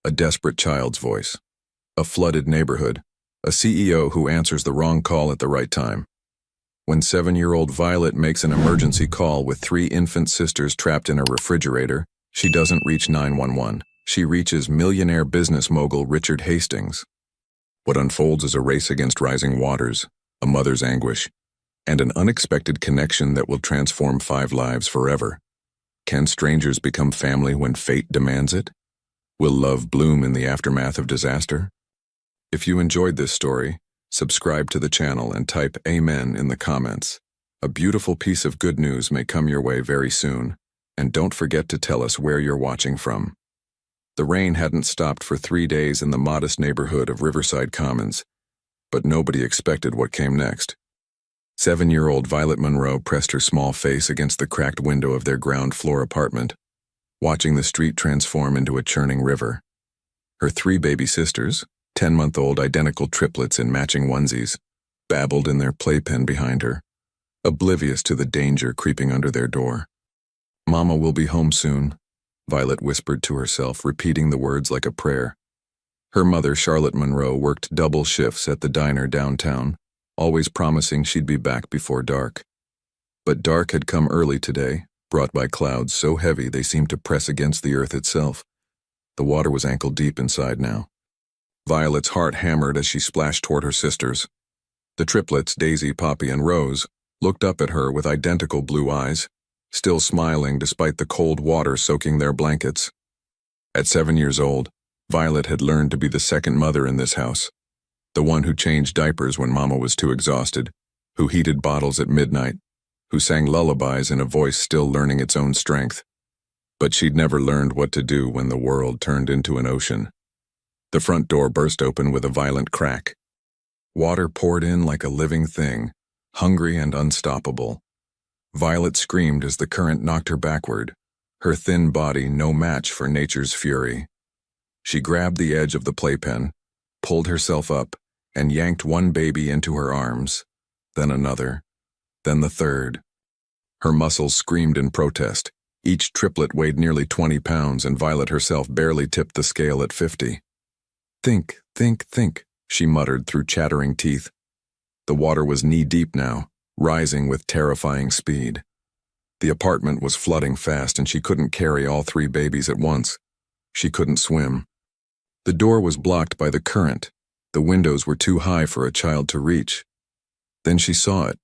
A desperate child's voice. A flooded neighborhood. A CEO who answers the wrong call at the right time. When 7-year-old Violet makes an emergency call with 3 infant sisters trapped in a refrigerator, she doesn't reach 911. She reaches millionaire business mogul Richard Hastings. What unfolds is a race against rising waters, a mother's anguish, and an unexpected connection that will transform 5 lives forever. Can strangers become family when fate demands it? Will love bloom in the aftermath of disaster? If you enjoyed this story, subscribe to the channel and type Amen in the comments. A beautiful piece of good news may come your way very soon, and don't forget to tell us where you're watching from. The rain hadn't stopped for 3 days in the modest neighborhood of Riverside Commons, but nobody expected what came next. 7-year-old Violet Monroe pressed her small face against the cracked window of their ground-floor apartment, watching the street transform into a churning river. Her 3 baby sisters, 10-month-old identical triplets in matching onesies, babbled in their playpen behind her, oblivious to the danger creeping under their door. "Mama will be home soon," Violet whispered to herself, repeating the words like a prayer. Her mother, Charlotte Monroe, worked double shifts at the diner downtown, always promising she'd be back before dark. But dark had come early today, brought by clouds so heavy they seemed to press against the earth itself. The water was ankle-deep inside now. Violet's heart hammered as she splashed toward her sisters. The triplets, Daisy, Poppy, and Rose, looked up at her with identical blue eyes, still smiling despite the cold water soaking their blankets. At 7 years old, Violet had learned to be the second mother in this house, the one who changed diapers when Mama was too exhausted, who heated bottles at midnight, who sang lullabies in a voice still learning its own strength. But she'd never learned what to do when the world turned into an ocean. The front door burst open with a violent crack. Water poured in like a living thing, hungry and unstoppable. Violet screamed as the current knocked her backward, her thin body no match for nature's fury. She grabbed the edge of the playpen, pulled herself up, and yanked one baby into her arms, then another, then the third. Her muscles screamed in protest. Each triplet weighed nearly 20 pounds, and Violet herself barely tipped the scale at 50. "Think, think, think," she muttered through chattering teeth. The water was knee-deep now, rising with terrifying speed. The apartment was flooding fast, and she couldn't carry all 3 babies at once. She couldn't swim. The door was blocked by the current. The windows were too high for a child to reach. Then she saw it,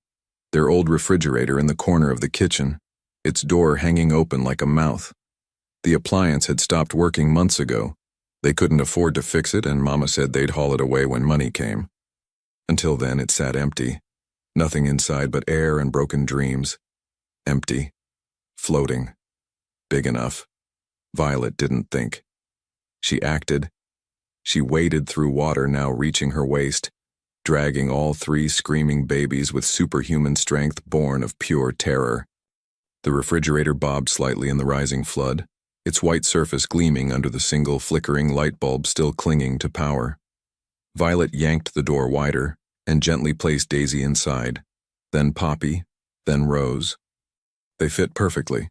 their old refrigerator in the corner of the kitchen, its door hanging open like a mouth. The appliance had stopped working months ago. They couldn't afford to fix it, and Mama said they'd haul it away when money came. Until then, it sat empty. Nothing inside but air and broken dreams. Empty. Floating. Big enough. Violet didn't think. She acted. She waded through water now reaching her waist, dragging all 3 screaming babies with superhuman strength born of pure terror. The refrigerator bobbed slightly in the rising flood, its white surface gleaming under the single flickering light bulb still clinging to power. Violet yanked the door wider and gently placed Daisy inside, then Poppy, then Rose. They fit perfectly.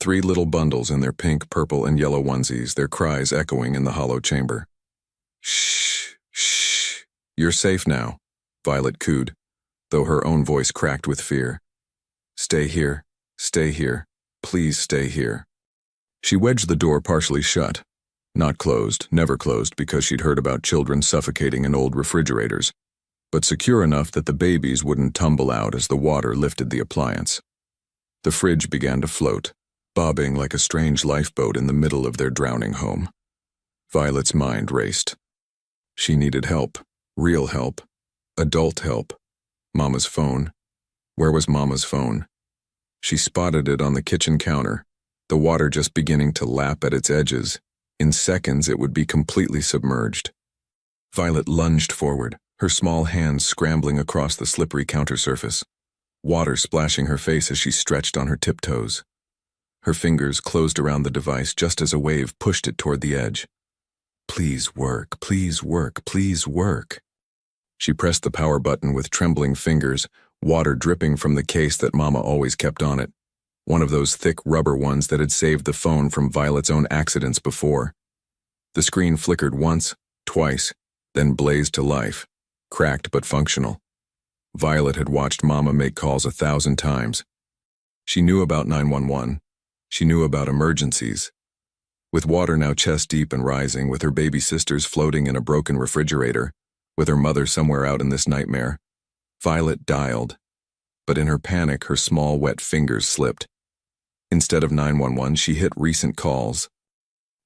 3 little bundles in their pink, purple, and yellow onesies, their cries echoing in the hollow chamber. "Shh, shh, you're safe now," Violet cooed, though her own voice cracked with fear. Stay here, please stay here." She wedged the door partially shut. Not closed, never closed, because she'd heard about children suffocating in old refrigerators, but secure enough that the babies wouldn't tumble out as the water lifted the appliance. The fridge began to float, bobbing like a strange lifeboat in the middle of their drowning home. Violet's mind raced. She needed help, real help, adult help. Mama's phone. Where was Mama's phone? She spotted it on the kitchen counter, the water just beginning to lap at its edges. In seconds, it would be completely submerged. Violet lunged forward, her small hands scrambling across the slippery counter surface, water splashing her face as she stretched on her tiptoes. Her fingers closed around the device just as a wave pushed it toward the edge. Please work, please work, please work. She pressed the power button with trembling fingers, water dripping from the case that Mama always kept on it, one of those thick rubber ones that had saved the phone from Violet's own accidents before. The screen flickered once, twice, then blazed to life, cracked but functional. Violet had watched Mama make calls 1,000 times. She knew about 911. She knew about emergencies. With water now chest-deep and rising, with her baby sisters floating in a broken refrigerator, with her mother somewhere out in this nightmare, Violet dialed. But in her panic, her small, wet fingers slipped. Instead of 911, she hit recent calls.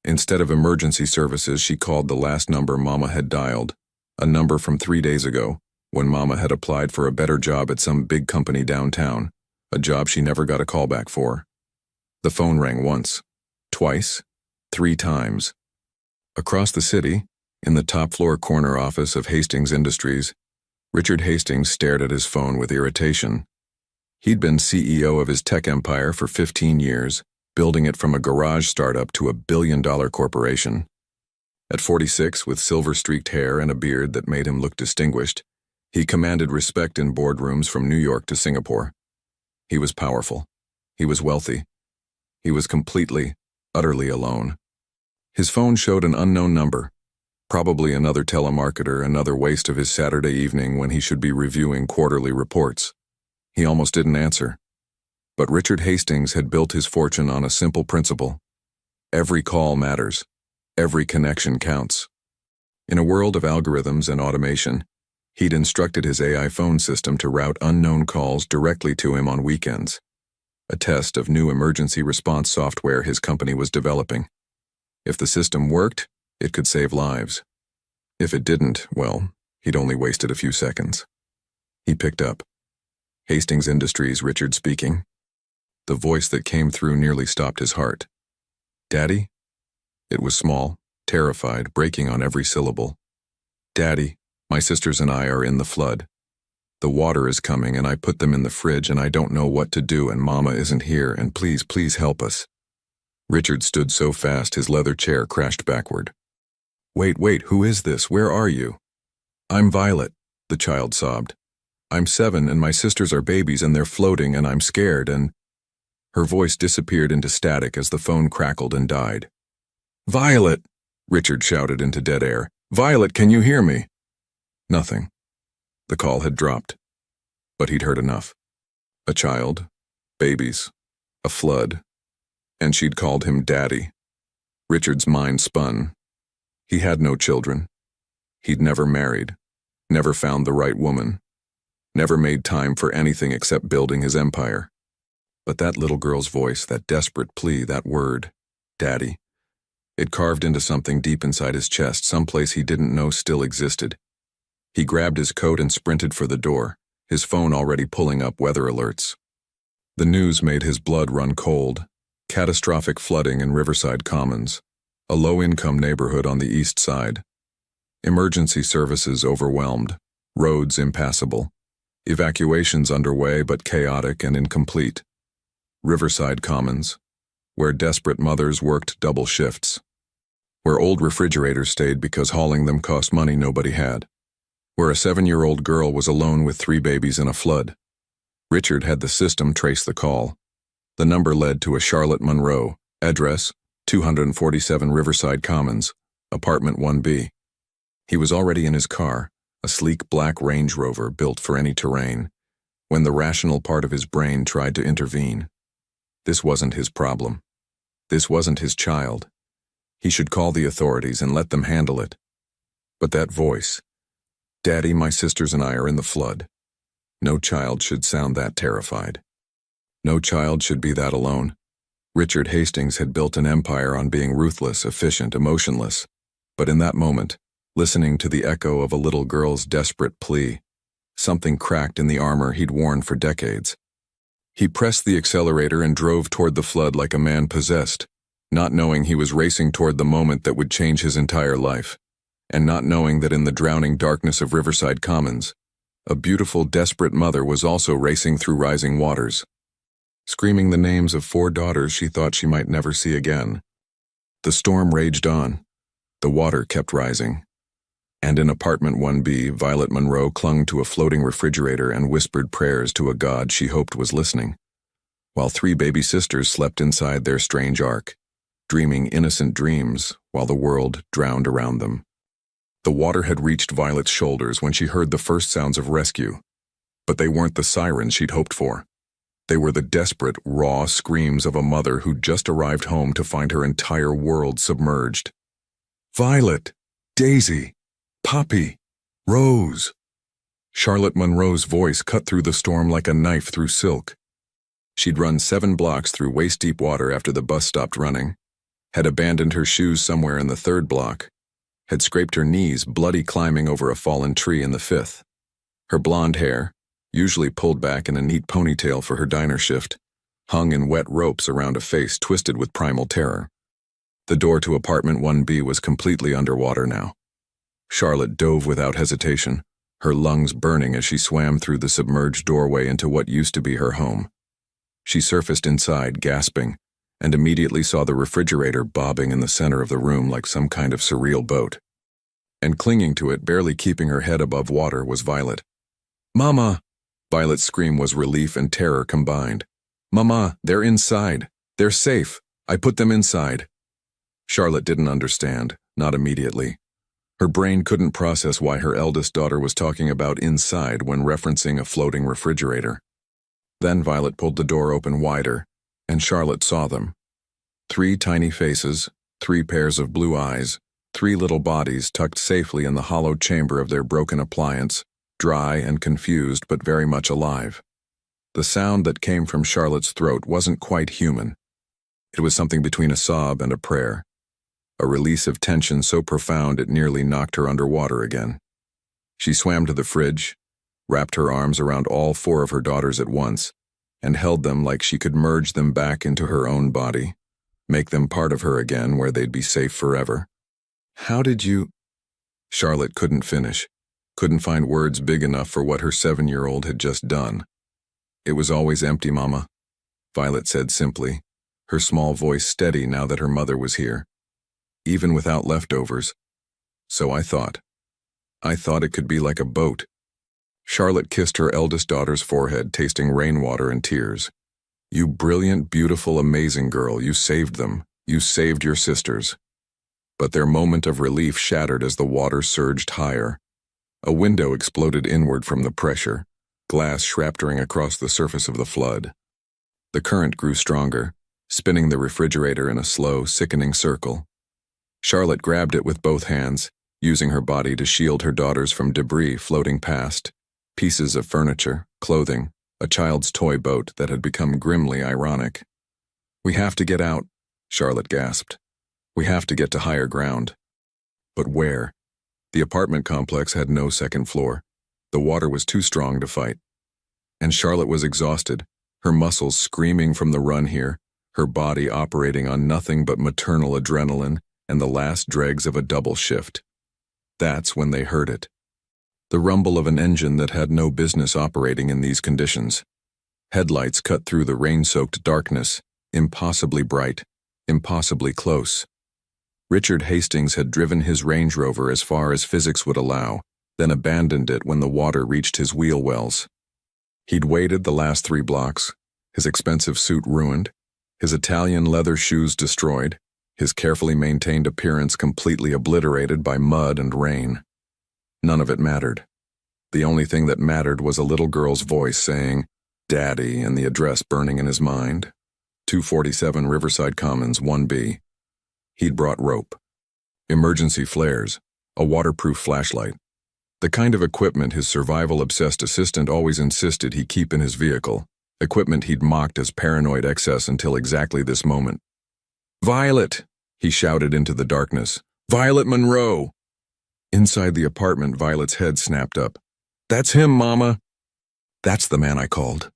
Instead of emergency services, she called the last number Mama had dialed, a number from 3 days ago, when Mama had applied for a better job at some big company downtown, a job she never got a call back for. The phone rang once, twice, 3 times. Across the city, in the top-floor corner office of Hastings Industries, Richard Hastings stared at his phone with irritation. He'd been CEO of his tech empire for 15 years, building it from a garage startup to a billion-dollar corporation. At 46, with silver-streaked hair and a beard that made him look distinguished, he commanded respect in boardrooms from New York to Singapore. He was powerful. He was wealthy. He was completely, utterly alone. His phone showed an unknown number, probably another telemarketer, another waste of his Saturday evening when he should be reviewing quarterly reports. He almost didn't answer. But Richard Hastings had built his fortune on a simple principle. Every call matters. Every connection counts. In a world of algorithms and automation, he'd instructed his AI phone system to route unknown calls directly to him on weekends, a test of new emergency response software his company was developing. If the system worked, it could save lives. If it didn't, well, he'd only wasted a few seconds. He picked up. Hastings Industries, Richard speaking. The voice that came through nearly stopped his heart. Daddy? It was small, terrified, breaking on every syllable. Daddy, my sisters and I are in the flood. The water is coming and I put them in the fridge and I don't know what to do and Mama isn't here and please, please help us. Richard stood so fast his leather chair crashed backward. Wait, who is this? Where are you? I'm Violet, the child sobbed. I'm 7 and my sisters are babies and they're floating and I'm scared and... Her voice disappeared into static as the phone crackled and died. Violet! Richard shouted into dead air. Violet, can you hear me? Nothing. The call had dropped. But he'd heard enough. A child, babies, a flood, and she'd called him Daddy. Richard's mind spun. He had no children. He'd never married, never found the right woman, never made time for anything except building his empire. But that little girl's voice, that desperate plea, that word, Daddy, it carved into something deep inside his chest, someplace he didn't know still existed. He grabbed his coat and sprinted for the door, his phone already pulling up weather alerts. The news made his blood run cold. Catastrophic flooding in Riverside Commons, a low-income neighborhood on the east side. Emergency services overwhelmed, roads impassable, evacuations underway but chaotic and incomplete. Riverside Commons, where desperate mothers worked double shifts, where old refrigerators stayed because hauling them cost money nobody had, where a 7-year-old girl was alone with 3 babies in a flood. Richard had the system trace the call. The number led to a Charlotte Monroe, address 247 Riverside Commons, apartment 1B. He was already in his car, a sleek black Range Rover built for any terrain, when the rational part of his brain tried to intervene. This wasn't his problem. This wasn't his child. He should call the authorities and let them handle it. But that voice, Daddy, my sisters and I are in the flood. No child should sound that terrified. No child should be that alone. Richard Hastings had built an empire on being ruthless, efficient, emotionless. But in that moment, listening to the echo of a little girl's desperate plea, something cracked in the armor he'd worn for decades. He pressed the accelerator and drove toward the flood like a man possessed, not knowing he was racing toward the moment that would change his entire life, and not knowing that in the drowning darkness of Riverside Commons, a beautiful, desperate mother was also racing through rising waters, screaming the names of 4 daughters she thought she might never see again. The storm raged on. The water kept rising. And in apartment 1B, Violet Monroe clung to a floating refrigerator and whispered prayers to a god she hoped was listening, while 3 baby sisters slept inside their strange ark, dreaming innocent dreams while while the world drowned around them. The water had reached Violet's shoulders when she heard the first sounds of rescue, but they weren't the sirens she'd hoped for. They were the desperate, raw screams of a mother who'd just arrived home to find her entire world submerged. "Violet! Daisy! Poppy! Rose!" Charlotte Monroe's voice cut through the storm like a knife through silk. She'd run 7 blocks through waist-deep water after the bus stopped running, had abandoned her shoes somewhere in the 3rd block, had scraped her knees bloody climbing over a fallen tree in the 5th. Her blonde hair, usually pulled back in a neat ponytail for her diner shift, hung in wet ropes around a face twisted with primal terror. The door to apartment 1B was completely underwater now. Charlotte dove without hesitation, her lungs burning as she swam through the submerged doorway into what used to be her home. She surfaced inside, gasping, and immediately saw the refrigerator bobbing in the center of the room like some kind of surreal boat. And clinging to it, barely keeping her head above water, was Violet. "Mama!" Violet's scream was relief and terror combined. "Mama, they're inside. They're safe. I put them inside." Charlotte didn't understand, not immediately. Her brain couldn't process why her eldest daughter was talking about inside when referencing a floating refrigerator. Then Violet pulled the door open wider, and Charlotte saw them. 3 tiny faces, 3 pairs of blue eyes, 3 little bodies tucked safely in the hollow chamber of their broken appliance, dry and confused but very much alive. The sound that came from Charlotte's throat wasn't quite human. It was something between a sob and a prayer, a release of tension so profound it nearly knocked her underwater again. She swam to the fridge, wrapped her arms around all 4 of her daughters at once, and held them like she could merge them back into her own body, make them part of her again where they'd be safe forever. "How did you—" Charlotte couldn't finish, couldn't find words big enough for what her 7-year-old had just done. "It was always empty, Mama," Violet said simply, her small voice steady now that her mother was here. "Even without leftovers. So I thought it could be like a boat." Charlotte kissed her eldest daughter's forehead, tasting rainwater and tears. "You brilliant, beautiful, amazing girl, you saved them. You saved your sisters." But their moment of relief shattered as the water surged higher. A window exploded inward from the pressure, glass shrapnelling across the surface of the flood. The current grew stronger, spinning the refrigerator in a slow, sickening circle. Charlotte grabbed it with both hands, using her body to shield her daughters from debris floating past. Pieces of furniture, clothing, a child's toy boat that had become grimly ironic. "We have to get out," Charlotte gasped. "We have to get to higher ground." But where? The apartment complex had no 2nd floor. The water was too strong to fight. And Charlotte was exhausted, her muscles screaming from the run here, her body operating on nothing but maternal adrenaline and the last dregs of a double shift. That's when they heard it. The rumble of an engine that had no business operating in these conditions. Headlights cut through the rain-soaked darkness, impossibly bright, impossibly close. Richard Hastings had driven his Range Rover as far as physics would allow, then abandoned it when the water reached his wheel wells. He'd waded the last 3 blocks, his expensive suit ruined, his Italian leather shoes destroyed, his carefully maintained appearance completely obliterated by mud and rain. None of it mattered. The only thing that mattered was a little girl's voice saying, "Daddy," and the address burning in his mind. 247 Riverside Commons, 1B. He'd brought rope, emergency flares, a waterproof flashlight, the kind of equipment his survival-obsessed assistant always insisted he keep in his vehicle, equipment he'd mocked as paranoid excess until exactly this moment. "Violet!" he shouted into the darkness. "Violet Monroe!" Inside the apartment, Violet's head snapped up. "That's him, Mama!" "That's the man I called."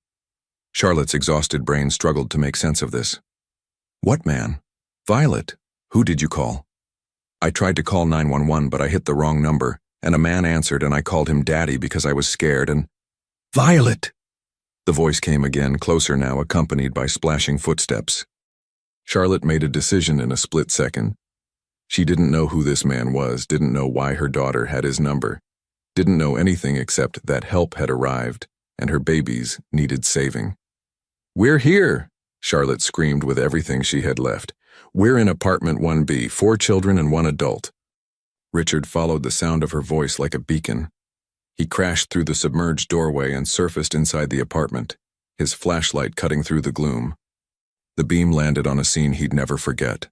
Charlotte's exhausted brain struggled to make sense of this. "What man?" "Violet. Who did you call?" "I tried to call 911, but I hit the wrong number, and a man answered and I called him Daddy because I was scared and—" "Violet!" The voice came again, closer now, accompanied by splashing footsteps. Charlotte made a decision in a split second. She didn't know who this man was, didn't know why her daughter had his number, didn't know anything except that help had arrived and her babies needed saving. "We're here!" Charlotte screamed with everything she had left. We're in apartment 1B, 4 children and 1 adult. Richard followed the sound of her voice like a beacon. He crashed through the submerged doorway and surfaced inside the apartment, his flashlight cutting through the gloom. The beam landed on a scene he'd never forget.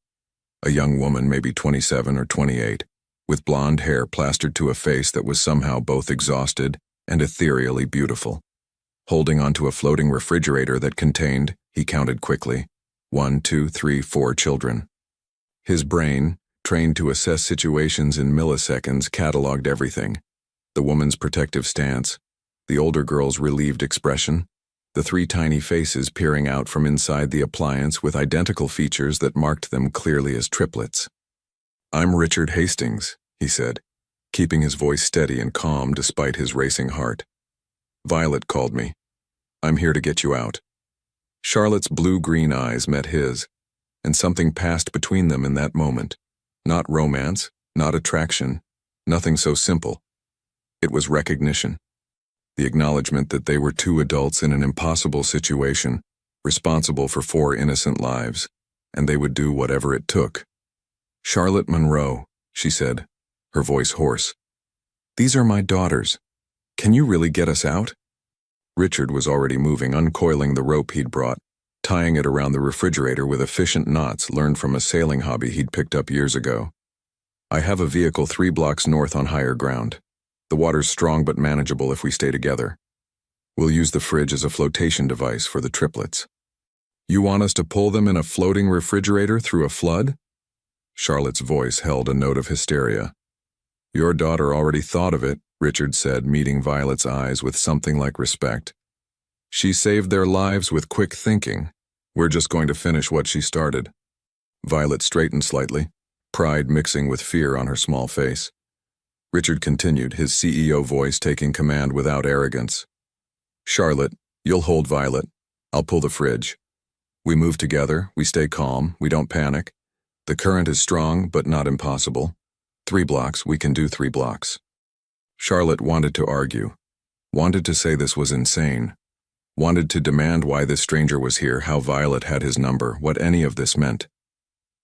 A young woman, maybe 27 or 28, with blonde hair plastered to a face that was somehow both exhausted and ethereally beautiful, holding onto a floating refrigerator that contained, he counted quickly, 1, 2, 3, 4 children. His brain, trained to assess situations in milliseconds, cataloged everything. The woman's protective stance, the older girl's relieved expression, the 3 tiny faces peering out from inside the appliance with identical features that marked them clearly as triplets. "I'm Richard Hastings," he said, keeping his voice steady and calm despite his racing heart. "Violet called me. I'm here to get you out." Charlotte's blue-green eyes met his, and something passed between them in that moment. Not romance, not attraction, nothing so simple. It was recognition. The acknowledgement that they were 2 adults in an impossible situation, responsible for 4 innocent lives, and they would do whatever it took. "Charlotte Monroe," she said, her voice hoarse. "These are my daughters. Can you really get us out?" Richard was already moving, uncoiling the rope he'd brought, tying it around the refrigerator with efficient knots learned from a sailing hobby he'd picked up years ago. "I have a vehicle 3 blocks north on higher ground. The water's strong but manageable if we stay together. We'll use the fridge as a flotation device for the triplets." "You want us to pull them in a floating refrigerator through a flood?" Charlotte's voice held a note of hysteria. "Your daughter already thought of it," Richard said, meeting Violet's eyes with something like respect. "She saved their lives with quick thinking. We're just going to finish what she started." Violet straightened slightly, pride mixing with fear on her small face. Richard continued, his CEO voice taking command without arrogance. "Charlotte, you'll hold Violet. I'll pull the fridge. We move together, we stay calm, we don't panic. The current is strong, but not impossible. 3 blocks, we can do 3 blocks." Charlotte wanted to argue, wanted to say this was insane, wanted to demand why this stranger was here, how Violet had his number, what any of this meant.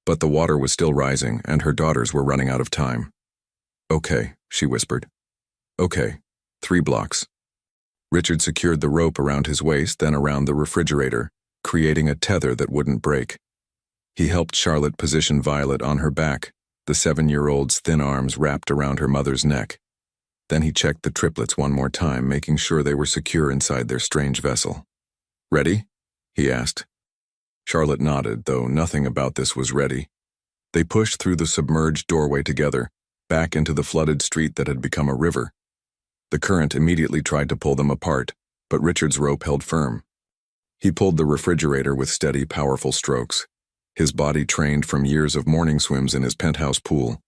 But the water was still rising, and her daughters were running out of time. "Okay," she whispered. "Okay, 3 blocks." Richard secured the rope around his waist, then around the refrigerator, creating a tether that wouldn't break. He helped Charlotte position Violet on her back, the 7-year-old's thin arms wrapped around her mother's neck. Then he checked the triplets one more time, making sure they were secure inside their strange vessel. "Ready?" he asked. Charlotte nodded, though nothing about this was ready. They pushed through the submerged doorway together, back into the flooded street that had become a river. The current immediately tried to pull them apart, but Richard's rope held firm. He pulled the refrigerator with steady, powerful strokes, his body trained from years of morning swims in his penthouse pool.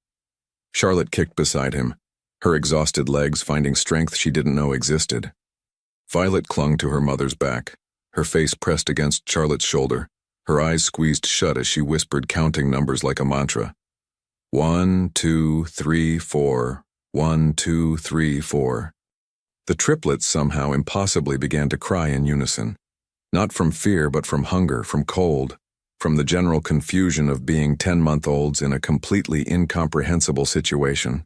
Charlotte kicked beside him, her exhausted legs finding strength she didn't know existed. Violet clung to her mother's back, her face pressed against Charlotte's shoulder, her eyes squeezed shut as she whispered, counting numbers like a mantra. 1, 2, 3, 4. 1, 2, 3, 4. The triplets somehow impossibly began to cry in unison. Not from fear, but from hunger, from cold, from the general confusion of being 10-month-olds in a completely incomprehensible situation.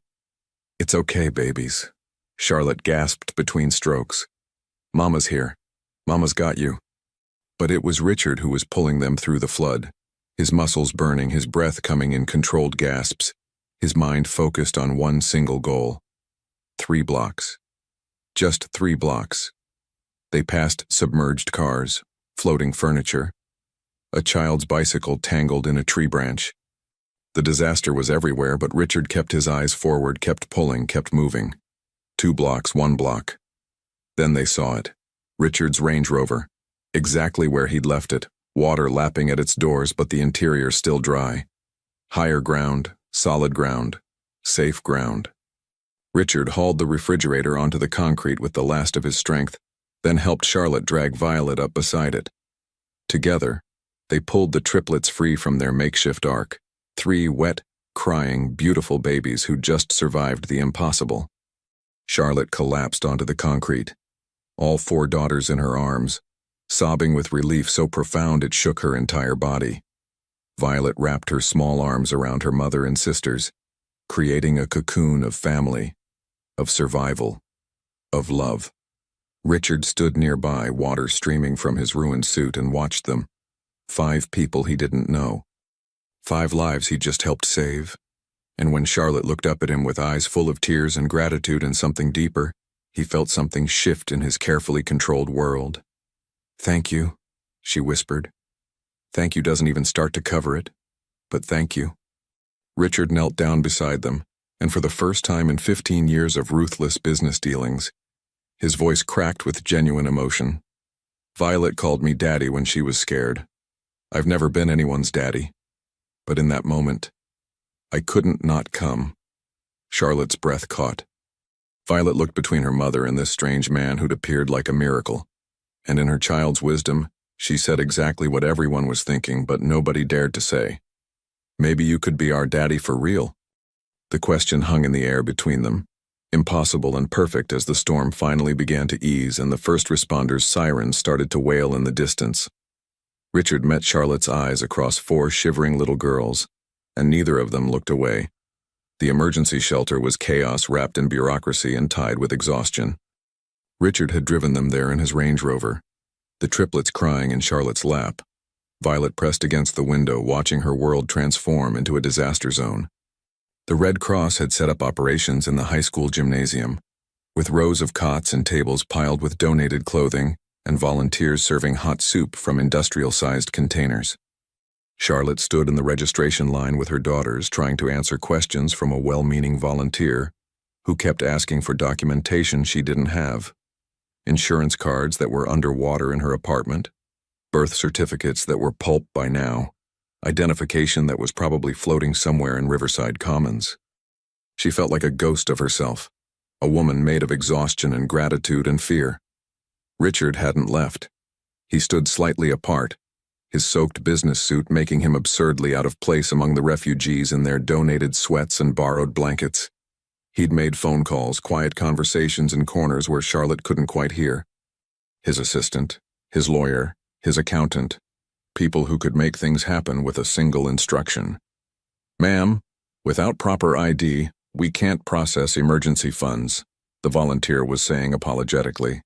"It's okay, babies," Charlotte gasped between strokes. "Mama's here. Mama's got you." But it was Richard who was pulling them through the flood, his muscles burning, his breath coming in controlled gasps, his mind focused on one single goal. 3 blocks. Just 3 blocks. They passed submerged cars, floating furniture, a child's bicycle tangled in a tree branch. The disaster was everywhere, but Richard kept his eyes forward, kept pulling, kept moving. 2 blocks, 1 block. Then they saw it. Richard's Range Rover. Exactly where he'd left it, water lapping at its doors, but the interior still dry. Higher ground, solid ground, safe ground. Richard hauled the refrigerator onto the concrete with the last of his strength, then helped Charlotte drag Violet up beside it. Together, they pulled the triplets free from their makeshift ark, 3 wet, crying, beautiful babies who'd just survived the impossible. Charlotte collapsed onto the concrete, all 4 daughters in her arms, sobbing with relief so profound it shook her entire body. Violet wrapped her small arms around her mother and sisters, creating a cocoon of family, of survival, of love. Richard stood nearby, water streaming from his ruined suit, and watched them. 5 people he didn't know. 5 lives he just helped save. And when Charlotte looked up at him with eyes full of tears and gratitude and something deeper, he felt something shift in his carefully controlled world. "Thank you," she whispered. "Thank you doesn't even start to cover it, but thank you." Richard knelt down beside them, and for the first time in 15 years of ruthless business dealings, his voice cracked with genuine emotion. "Violet called me daddy when she was scared. I've never been anyone's daddy. But in that moment, I couldn't not come." Charlotte's breath caught. Violet looked between her mother and this strange man who'd appeared like a miracle, and in her child's wisdom, she said exactly what everyone was thinking, but nobody dared to say. "Maybe you could be our daddy for real." The question hung in the air between them, impossible and perfect, as the storm finally began to ease and the first responders' sirens started to wail in the distance. Richard met Charlotte's eyes across 4 shivering little girls, and neither of them looked away. The emergency shelter was chaos wrapped in bureaucracy and tied with exhaustion. Richard had driven them there in his Range Rover, the triplets crying in Charlotte's lap. Violet pressed against the window, watching her world transform into a disaster zone. The Red Cross had set up operations in the high school gymnasium, with rows of cots and tables piled with donated clothing and volunteers serving hot soup from industrial-sized containers. Charlotte stood in the registration line with her daughters, trying to answer questions from a well-meaning volunteer who kept asking for documentation she didn't have. Insurance cards that were underwater in her apartment, birth certificates that were pulp by now, identification that was probably floating somewhere in Riverside Commons. She felt like a ghost of herself, a woman made of exhaustion and gratitude and fear. Richard hadn't left. He stood slightly apart, his soaked business suit making him absurdly out of place among the refugees in their donated sweats and borrowed blankets. He'd made phone calls, quiet conversations in corners where Charlotte couldn't quite hear. His assistant, his lawyer, his accountant, people who could make things happen with a single instruction. "Ma'am, without proper ID, we can't process emergency funds," the volunteer was saying apologetically.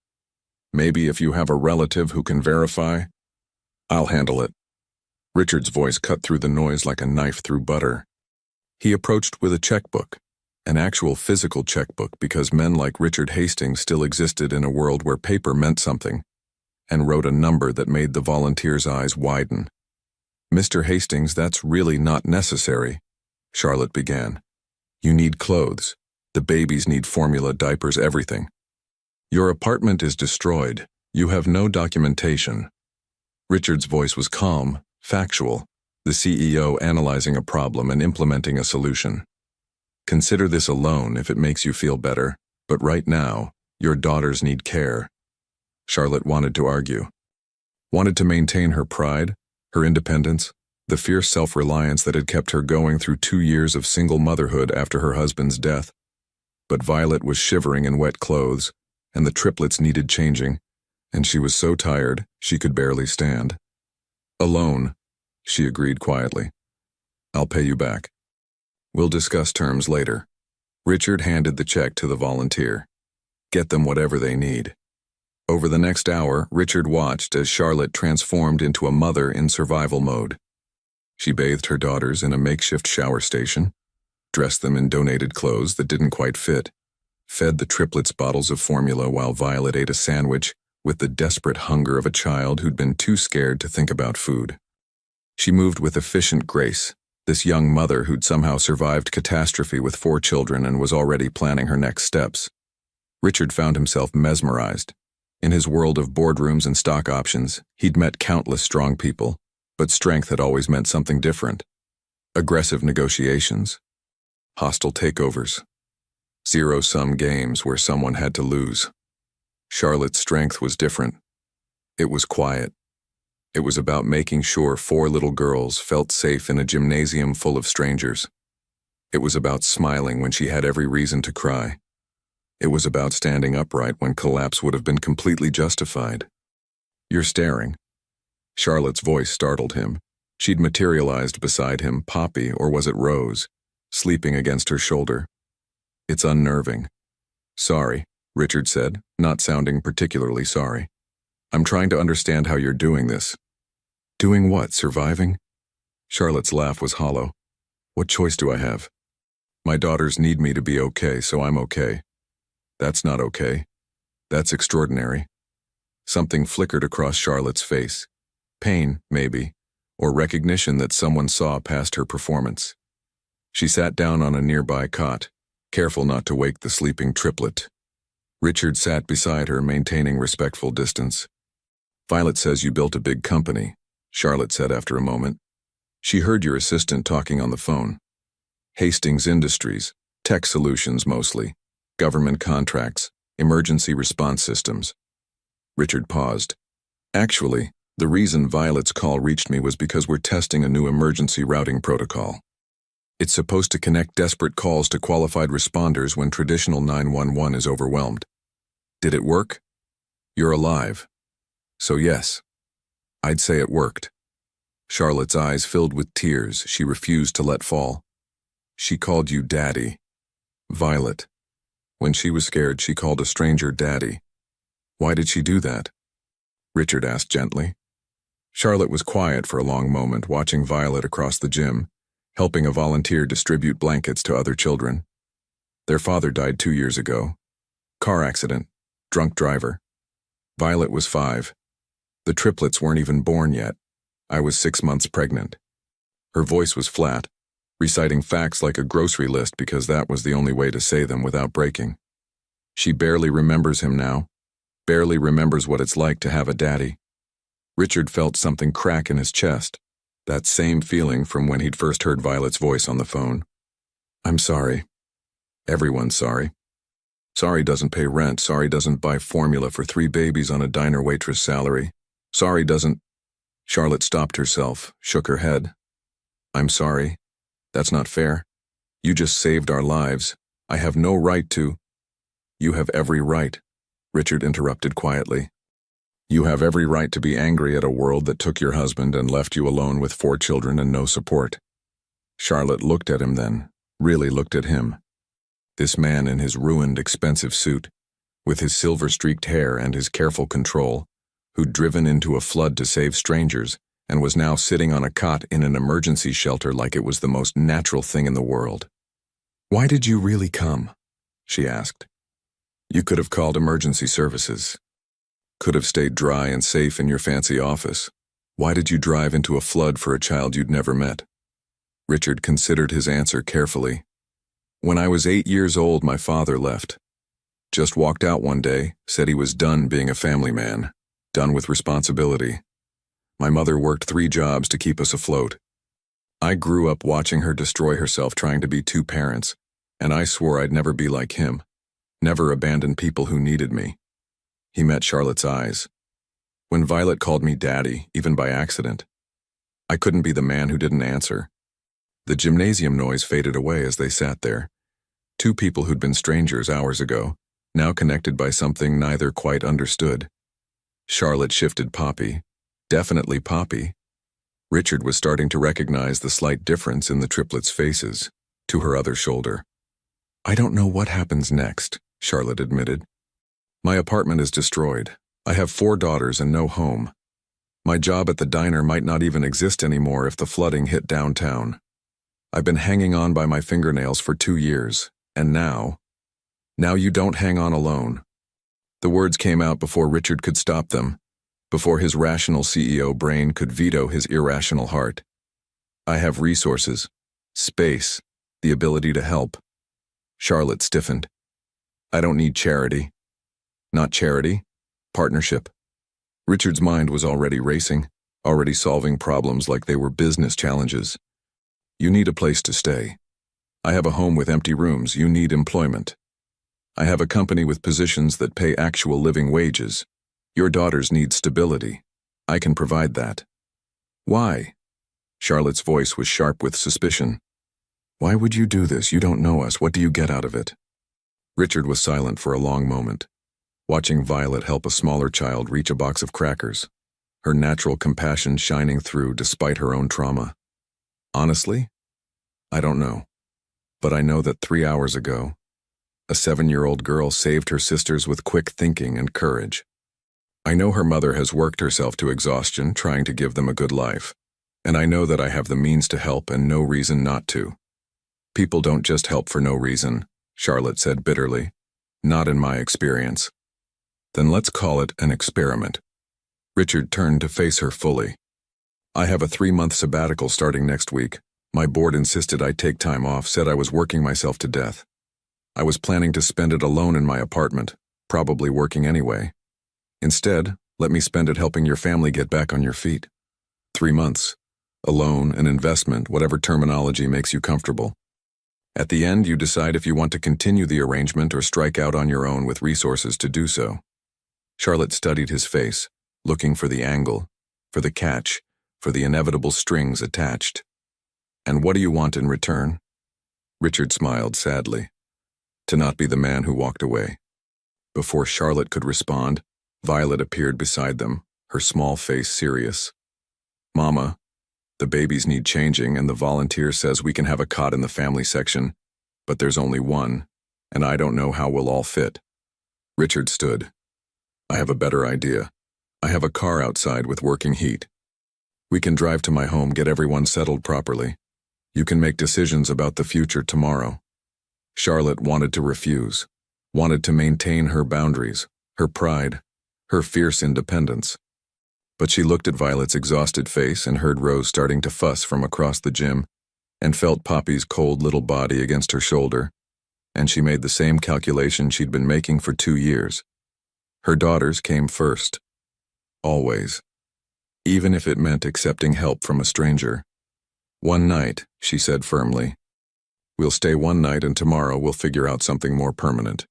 "Maybe if you have a relative who can verify." "I'll handle it." Richard's voice cut through the noise like a knife through butter. He approached with a checkbook, an actual physical checkbook, because men like Richard Hastings still existed in a world where paper meant something, and wrote a number that made the volunteer's eyes widen. "Mr. Hastings, that's really not necessary," Charlotte began. "You need clothes. The babies need formula, diapers, everything. Your apartment is destroyed. You have no documentation." Richard's voice was calm, factual, the CEO analyzing a problem and implementing a solution. "Consider this a loan if it makes you feel better, but right now, your daughters need care." Charlotte wanted to argue. Wanted to maintain her pride, her independence, the fierce self-reliance that had kept her going through 2 years of single motherhood after her husband's death. But Violet was shivering in wet clothes, and the triplets needed changing, and she was so tired she could barely stand. "Alone," she agreed quietly. "I'll pay you back. We'll discuss terms later." Richard handed the check to the volunteer. "Get them whatever they need." Over the next hour, Richard watched as Charlotte transformed into a mother in survival mode. She bathed her daughters in a makeshift shower station, dressed them in donated clothes that didn't quite fit, fed the triplets bottles of formula while Violet ate a sandwich with the desperate hunger of a child who'd been too scared to think about food. She moved with efficient grace, this young mother who'd somehow survived catastrophe with 4 children and was already planning her next steps. Richard found himself mesmerized. In his world of boardrooms and stock options, he'd met countless strong people, but strength had always meant something different. Aggressive negotiations, hostile takeovers, zero-sum games where someone had to lose. Charlotte's strength was different. It was quiet. It was about making sure 4 little girls felt safe in a gymnasium full of strangers. It was about smiling when she had every reason to cry. It was about standing upright when collapse would have been completely justified. "You're staring." Charlotte's voice startled him. She'd materialized beside him, Poppy, or was it Rose, sleeping against her shoulder. It's unnerving. Sorry, Richard said, not sounding particularly sorry. I'm trying to understand how you're doing this. Doing what, surviving? Charlotte's laugh was hollow. What choice do I have? My daughters need me to be okay, so I'm okay. That's not okay. That's extraordinary. Something flickered across Charlotte's face. Pain, maybe, or recognition that someone saw past her performance. She sat down on a nearby cot, careful not to wake the sleeping triplet. Richard sat beside her, maintaining respectful distance. Violet says you built a big company, Charlotte said after a moment. She heard your assistant talking on the phone. Hastings Industries, tech solutions mostly, government contracts, emergency response systems. Richard paused. Actually, the reason Violet's call reached me was because we're testing a new emergency routing protocol. It's supposed to connect desperate calls to qualified responders when traditional 911 is overwhelmed. Did it work? You're alive. So yes, I'd say it worked. Charlotte's eyes filled with tears she refused to let fall. She called you Daddy. Violet. When she was scared, she called a stranger Daddy. Why did she do that? Richard asked gently. Charlotte was quiet for a long moment, watching Violet across the gym, helping a volunteer distribute blankets to other children. Their father died 2 years ago. Car accident. Drunk driver. Violet was 5. The triplets weren't even born yet. I was 6 months pregnant. Her voice was flat, reciting facts like a grocery list because that was the only way to say them without breaking. She barely remembers him now, barely remembers what it's like to have a daddy. Richard felt something crack in his chest, that same feeling from when he'd first heard Violet's voice on the phone. I'm sorry. Everyone's sorry. Sorry doesn't pay rent. Sorry doesn't buy formula for 3 babies on a diner waitress salary. Sorry doesn't... Charlotte stopped herself, shook her head. I'm sorry. That's not fair. You just saved our lives. I have no right to... You have every right, Richard interrupted quietly. You have every right to be angry at a world that took your husband and left you alone with 4 children and no support. Charlotte looked at him then, really looked at him. This man in his ruined, expensive suit, with his silver-streaked hair and his careful control, who'd driven into a flood to save strangers and was now sitting on a cot in an emergency shelter like it was the most natural thing in the world. Why did you really come? She asked. You could have called emergency services. Could have stayed dry and safe in your fancy office. Why did you drive into a flood for a child you'd never met? Richard considered his answer carefully. When I was 8 years old, my father left. Just walked out one day, said he was done being a family man, done with responsibility. My mother worked 3 jobs to keep us afloat. I grew up watching her destroy herself trying to be 2 parents, and I swore I'd never be like him, never abandon people who needed me. He met Charlotte's eyes. When Violet called me Daddy, even by accident, I couldn't be the man who didn't answer. The gymnasium noise faded away as they sat there. 2 people who'd been strangers hours ago, now connected by something neither quite understood. Charlotte shifted Poppy. Definitely Poppy. Richard was starting to recognize the slight difference in the triplets' faces, to her other shoulder. I don't know what happens next, Charlotte admitted. My apartment is destroyed. I have 4 daughters and no home. My job at the diner might not even exist anymore if the flooding hit downtown. I've been hanging on by my fingernails for 2 years, and now you don't hang on alone. The words came out before Richard could stop them, before his rational CEO brain could veto his irrational heart. I have resources, space, the ability to help. Charlotte stiffened. I don't need charity. Not charity, partnership. Richard's mind was already racing, already solving problems like they were business challenges. You need a place to stay. I have a home with empty rooms. You need employment. I have a company with positions that pay actual living wages. Your daughters need stability. I can provide that. Why? Charlotte's voice was sharp with suspicion. Why would you do this? You don't know us. What do you get out of it? Richard was silent for a long moment, watching Violet help a smaller child reach a box of crackers. her natural compassion shining through despite her own trauma. Honestly, I don't know. But I know that 3 hours ago, a 7-year-old girl saved her sisters with quick thinking and courage. I know her mother has worked herself to exhaustion trying to give them a good life, and I know that I have the means to help and no reason not to. People don't just help for no reason, Charlotte said bitterly. Not in my experience. Then let's call it an experiment. Richard turned to face her fully. I have a 3-month sabbatical starting next week. My board insisted I take time off, said I was working myself to death. I was planning to spend it alone in my apartment, probably working anyway. Instead, let me spend it helping your family get back on your feet. 3 months. A loan, an investment, whatever terminology makes you comfortable. At the end, you decide if you want to continue the arrangement or strike out on your own with resources to do so. Charlotte studied his face, looking for the angle, for the catch, for the inevitable strings attached. And what do you want in return? Richard smiled sadly. To not be the man who walked away. Before Charlotte could respond, Violet appeared beside them, her small face serious. Mama, the babies need changing and the volunteer says we can have a cot in the family section, but there's only one, and I don't know how we'll all fit. Richard stood. I have a better idea. I have a car outside with working heat. We can drive to my home, get everyone settled properly. You can make decisions about the future tomorrow. Charlotte wanted to refuse, wanted to maintain her boundaries, her pride, her fierce independence. But she looked at Violet's exhausted face and heard Rose starting to fuss from across the gym, and felt Poppy's cold little body against her shoulder, and she made the same calculation she'd been making for 2 years. Her daughters came first. Always. Even if it meant accepting help from a stranger. One night, she said firmly. We'll stay one night and tomorrow we'll figure out something more permanent.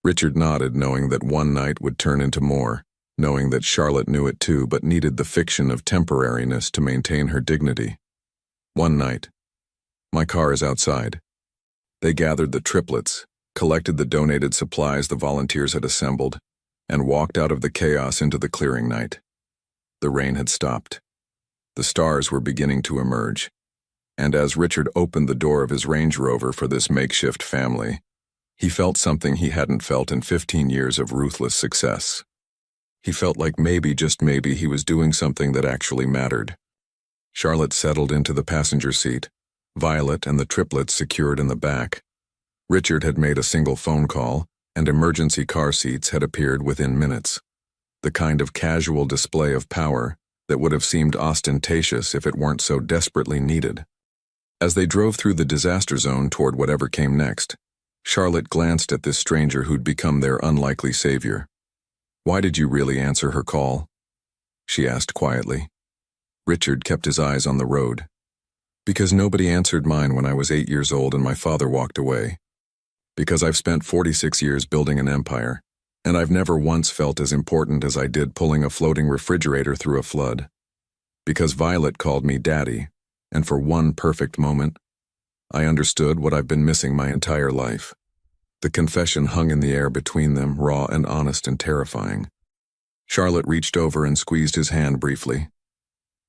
Richard nodded, knowing that one night would turn into more, knowing that Charlotte knew it too but needed the fiction of temporariness to maintain her dignity. One night. My car is outside. They gathered the triplets, collected the donated supplies the volunteers had assembled, and walked out of the chaos into the clearing night. The rain had stopped. The stars were beginning to emerge, and as Richard opened the door of his Range Rover for this makeshift family, he felt something he hadn't felt in 15 years of ruthless success. He felt like maybe, just maybe, he was doing something that actually mattered. Charlotte settled into the passenger seat, Violet and the triplets secured in the back. Richard had made a single phone call, and emergency car seats had appeared within minutes. The kind of casual display of power that would have seemed ostentatious if it weren't so desperately needed. As they drove through the disaster zone toward whatever came next, Charlotte glanced at this stranger who'd become their unlikely savior. Why did you really answer her call? She asked quietly. Richard kept his eyes on the road. Because nobody answered mine when I was 8 years old and my father walked away. Because I've spent 46 years building an empire, and I've never once felt as important as I did pulling a floating refrigerator through a flood. Because Violet called me Daddy, and for one perfect moment, I understood what I've been missing my entire life. The confession hung in the air between them, raw and honest and terrifying. Charlotte reached over and squeezed his hand briefly.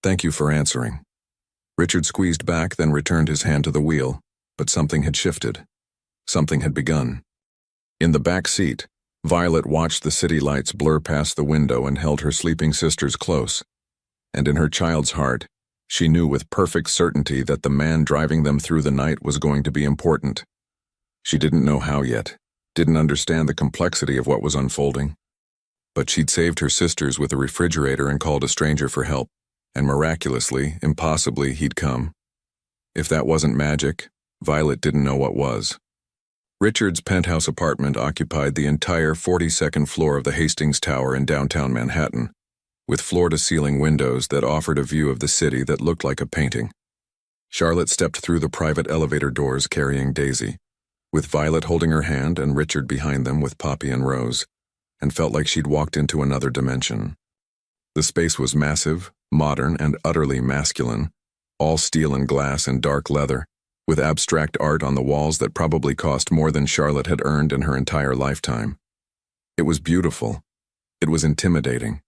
Thank you for answering. Richard squeezed back, then returned his hand to the wheel, but something had shifted. Something had begun. In the back seat, Violet watched the city lights blur past the window and held her sleeping sisters close. And in her child's heart, she knew with perfect certainty that the man driving them through the night was going to be important. She didn't know how yet, didn't understand the complexity of what was unfolding. But she'd saved her sisters with a refrigerator and called a stranger for help, and miraculously, impossibly, he'd come. If that wasn't magic, Violet didn't know what was. Richard's penthouse apartment occupied the entire 42nd floor of the Hastings Tower in downtown Manhattan, with floor-to-ceiling windows that offered a view of the city that looked like a painting. Charlotte stepped through the private elevator doors carrying Daisy, with Violet holding her hand and Richard behind them with Poppy and Rose, and felt like she'd walked into another dimension. The space was massive, modern, and utterly masculine, all steel and glass and dark leather, with abstract art on the walls that probably cost more than Charlotte had earned in her entire lifetime. It was beautiful. It was intimidating.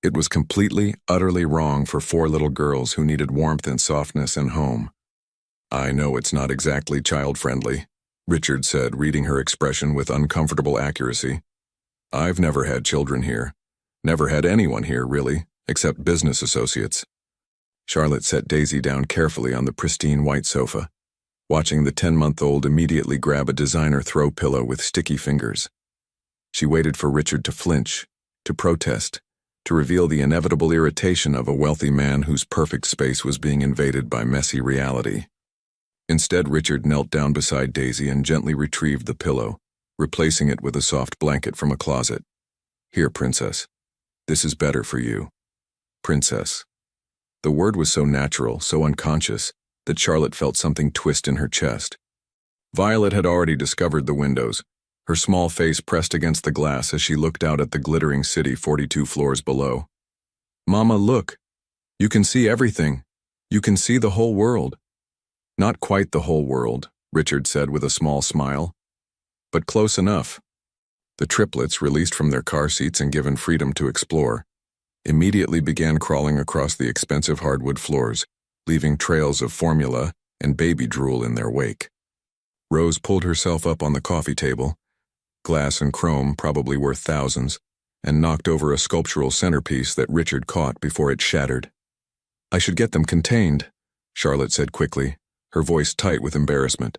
It was completely, utterly wrong for four little girls who needed warmth and softness and home. I know it's not exactly child-friendly, Richard said, reading her expression with uncomfortable accuracy. I've never had children here. Never had anyone here, really, except business associates. Charlotte set Daisy down carefully on the pristine white sofa, watching the 10-month-old immediately grab a designer throw pillow with sticky fingers. She waited for Richard to flinch, to protest, to reveal the inevitable irritation of a wealthy man whose perfect space was being invaded by messy reality. Instead, Richard knelt down beside Daisy and gently retrieved the pillow, replacing it with a soft blanket from a closet. Here, princess. This is better for you. Princess. The word was so natural, so unconscious, that Charlotte felt something twist in her chest. Violet had already discovered the windows, her small face pressed against the glass as she looked out at the glittering city 42 floors below. Mama, look. You can see everything. You can see the whole world. Not quite the whole world, Richard said with a small smile. But close enough. The triplets, released from their car seats and given freedom to explore, immediately began crawling across the expensive hardwood floors, leaving trails of formula and baby drool in their wake. Rose pulled herself up on the coffee table, glass and chrome probably worth thousands, and knocked over a sculptural centerpiece that Richard caught before it shattered. I should get them contained, Charlotte said quickly, her voice tight with embarrassment.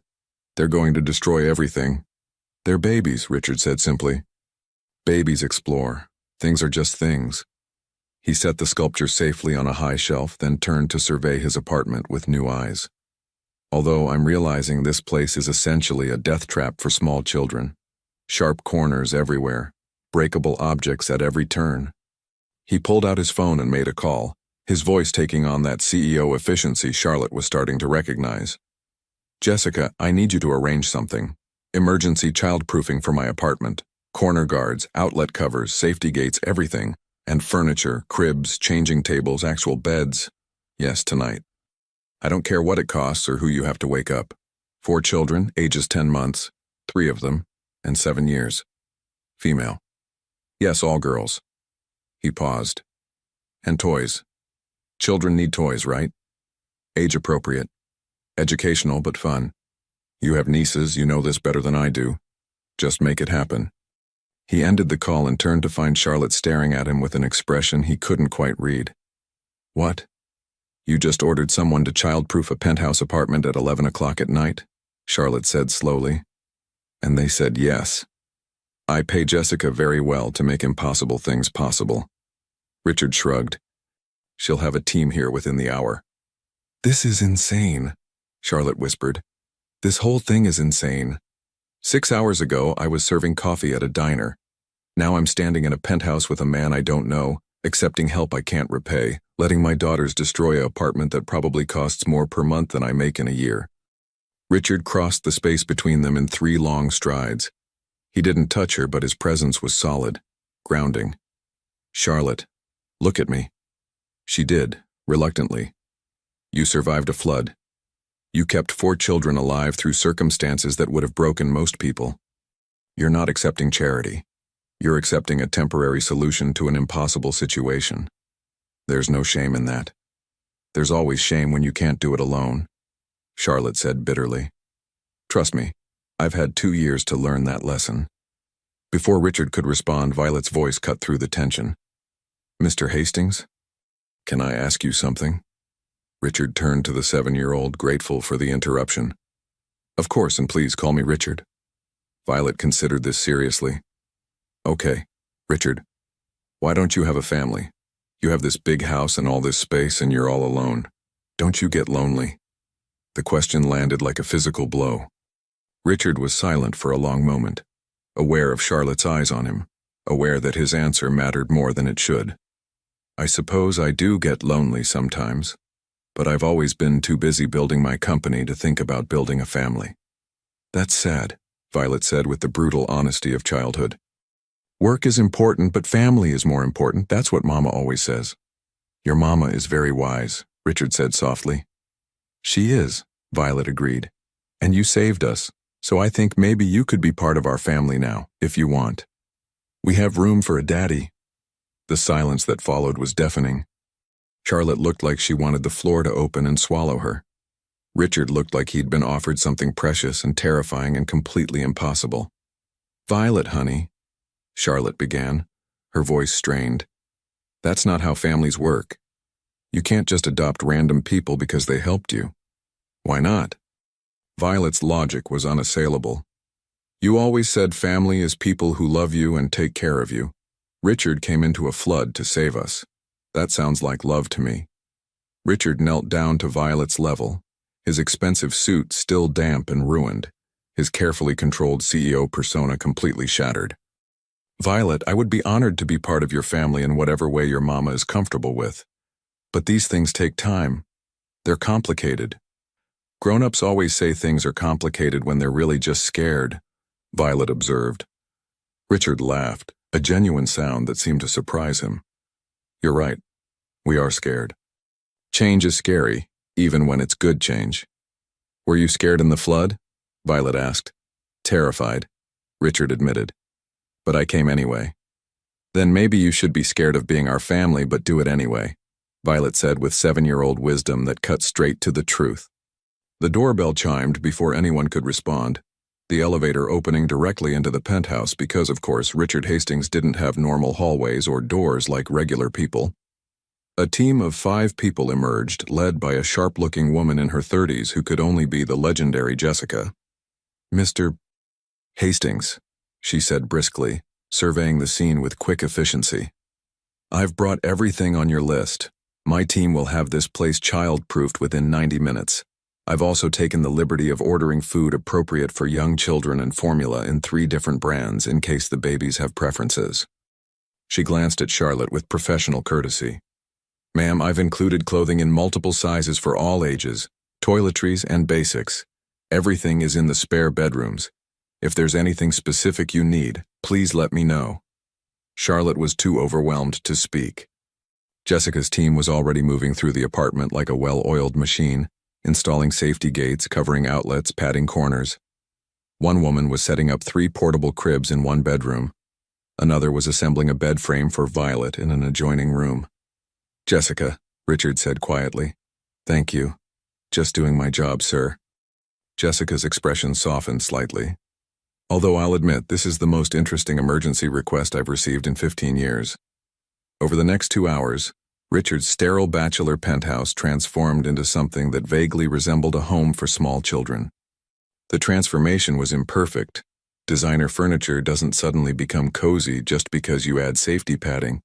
They're going to destroy everything. They're babies, Richard said simply. Babies explore. Things are just things. He set the sculpture safely on a high shelf, then turned to survey his apartment with new eyes. Although I'm realizing this place is essentially a death trap for small children. Sharp corners everywhere, breakable objects at every turn. He pulled out his phone and made a call, his voice taking on that CEO efficiency Charlotte was starting to recognize. Jessica, I need you to arrange something. Emergency childproofing for my apartment. Corner guards, outlet covers, safety gates, everything. And furniture, cribs, changing tables, actual beds. Yes, tonight. I don't care what it costs or who you have to wake up. 4 children, ages 10 months, 3 of them, and 7 years. Female. Yes, all girls. He paused. And toys. Children need toys, right? Age appropriate. Educational but fun. You have nieces, you know this better than I do. Just make it happen. He ended the call and turned to find Charlotte staring at him with an expression he couldn't quite read. What? You just ordered someone to childproof a penthouse apartment at 11 o'clock at night? Charlotte said slowly. And they said yes. I pay Jessica very well to make impossible things possible. Richard shrugged. She'll have a team here within the hour. This is insane, Charlotte whispered. This whole thing is insane. 6 hours ago, I was serving coffee at a diner. Now I'm standing in a penthouse with a man I don't know, accepting help I can't repay, letting my daughters destroy an apartment that probably costs more per month than I make in a year. Richard crossed the space between them in 3 long strides. He didn't touch her, but his presence was solid, grounding. Charlotte, look at me. She did, reluctantly. You survived a flood. You kept 4 children alive through circumstances that would have broken most people. You're not accepting charity. You're accepting a temporary solution to an impossible situation. There's no shame in that. There's always shame when you can't do it alone, Charlotte said bitterly. Trust me, I've had 2 years to learn that lesson. Before Richard could respond, Violet's voice cut through the tension. Mr. Hastings, can I ask you something? Richard turned to the 7-year-old, grateful for the interruption. Of course, and please call me Richard. Violet considered this seriously. Okay, Richard, why don't you have a family? You have this big house and all this space and you're all alone. Don't you get lonely? The question landed like a physical blow. Richard was silent for a long moment, aware of Charlotte's eyes on him, aware that his answer mattered more than it should. I suppose I do get lonely sometimes, but I've always been too busy building my company to think about building a family. That's sad, Violet said with the brutal honesty of childhood. Work is important, but family is more important. That's what Mama always says. Your Mama is very wise, Richard said softly. She is, Violet agreed. And you saved us, so I think maybe you could be part of our family now, if you want. We have room for a daddy. The silence that followed was deafening. Charlotte looked like she wanted the floor to open and swallow her. Richard looked like he'd been offered something precious and terrifying and completely impossible. "Violet, honey," Charlotte began, her voice strained. "That's not how families work. You can't just adopt random people because they helped you." "Why not?" Violet's logic was unassailable. "You always said family is people who love you and take care of you. Richard came into a flood to save us. That sounds like love to me." Richard knelt down to Violet's level, his expensive suit still damp and ruined, his carefully controlled CEO persona completely shattered. "Violet, I would be honored to be part of your family in whatever way your mama is comfortable with. But these things take time. They're complicated. Grown-ups always say things are complicated when they're really just scared," Violet observed. Richard laughed, a genuine sound that seemed to surprise him. "You're right. We are scared. Change is scary, even when it's good change." "Were you scared in the flood?" Violet asked. "Terrified," Richard admitted. "But I came anyway." "Then maybe you should be scared of being our family but do it anyway," Violet said with 7-year-old wisdom that cut straight to the truth. The doorbell chimed before anyone could respond, the elevator opening directly into the penthouse because, of course, Richard Hastings didn't have normal hallways or doors like regular people. A team of 5 people emerged, led by a sharp-looking woman in her 30s who could only be the legendary Jessica. "Mr. Hastings," she said briskly, surveying the scene with quick efficiency. "I've brought everything on your list. My team will have this place child-proofed within 90 minutes. I've also taken the liberty of ordering food appropriate for young children and formula in 3 different brands in case the babies have preferences." She glanced at Charlotte with professional courtesy. "Ma'am, I've included clothing in multiple sizes for all ages, toiletries and basics. Everything is in the spare bedrooms. If there's anything specific you need, please let me know." Charlotte was too overwhelmed to speak. Jessica's team was already moving through the apartment like a well-oiled machine, installing safety gates, covering outlets, padding corners. One woman was setting up 3 portable cribs in one bedroom. Another was assembling a bed frame for Violet in an adjoining room. "Jessica," Richard said quietly. "Thank you. Just doing my job, sir." Jessica's expression softened slightly. "Although I'll admit this is the most interesting emergency request I've received in 15 years. Over the next 2 hours, Richard's sterile bachelor penthouse transformed into something that vaguely resembled a home for small children. The transformation was imperfect. Designer furniture doesn't suddenly become cozy just because you add safety padding.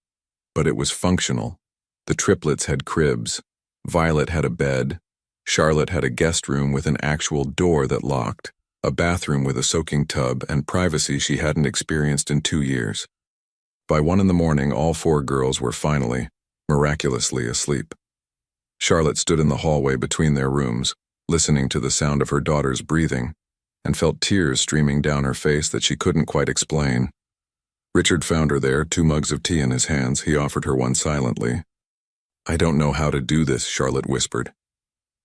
But it was functional. The triplets had cribs. Violet had a bed. Charlotte had a guest room with an actual door that locked, a bathroom with a soaking tub, and privacy she hadn't experienced in 2 years. By 1 in the morning, all 4 girls were finally, miraculously asleep. Charlotte stood in the hallway between their rooms, listening to the sound of her daughter's breathing, and felt tears streaming down her face that she couldn't quite explain. Richard found her there, 2 mugs of tea in his hands. He offered her one silently. "I don't know how to do this," Charlotte whispered.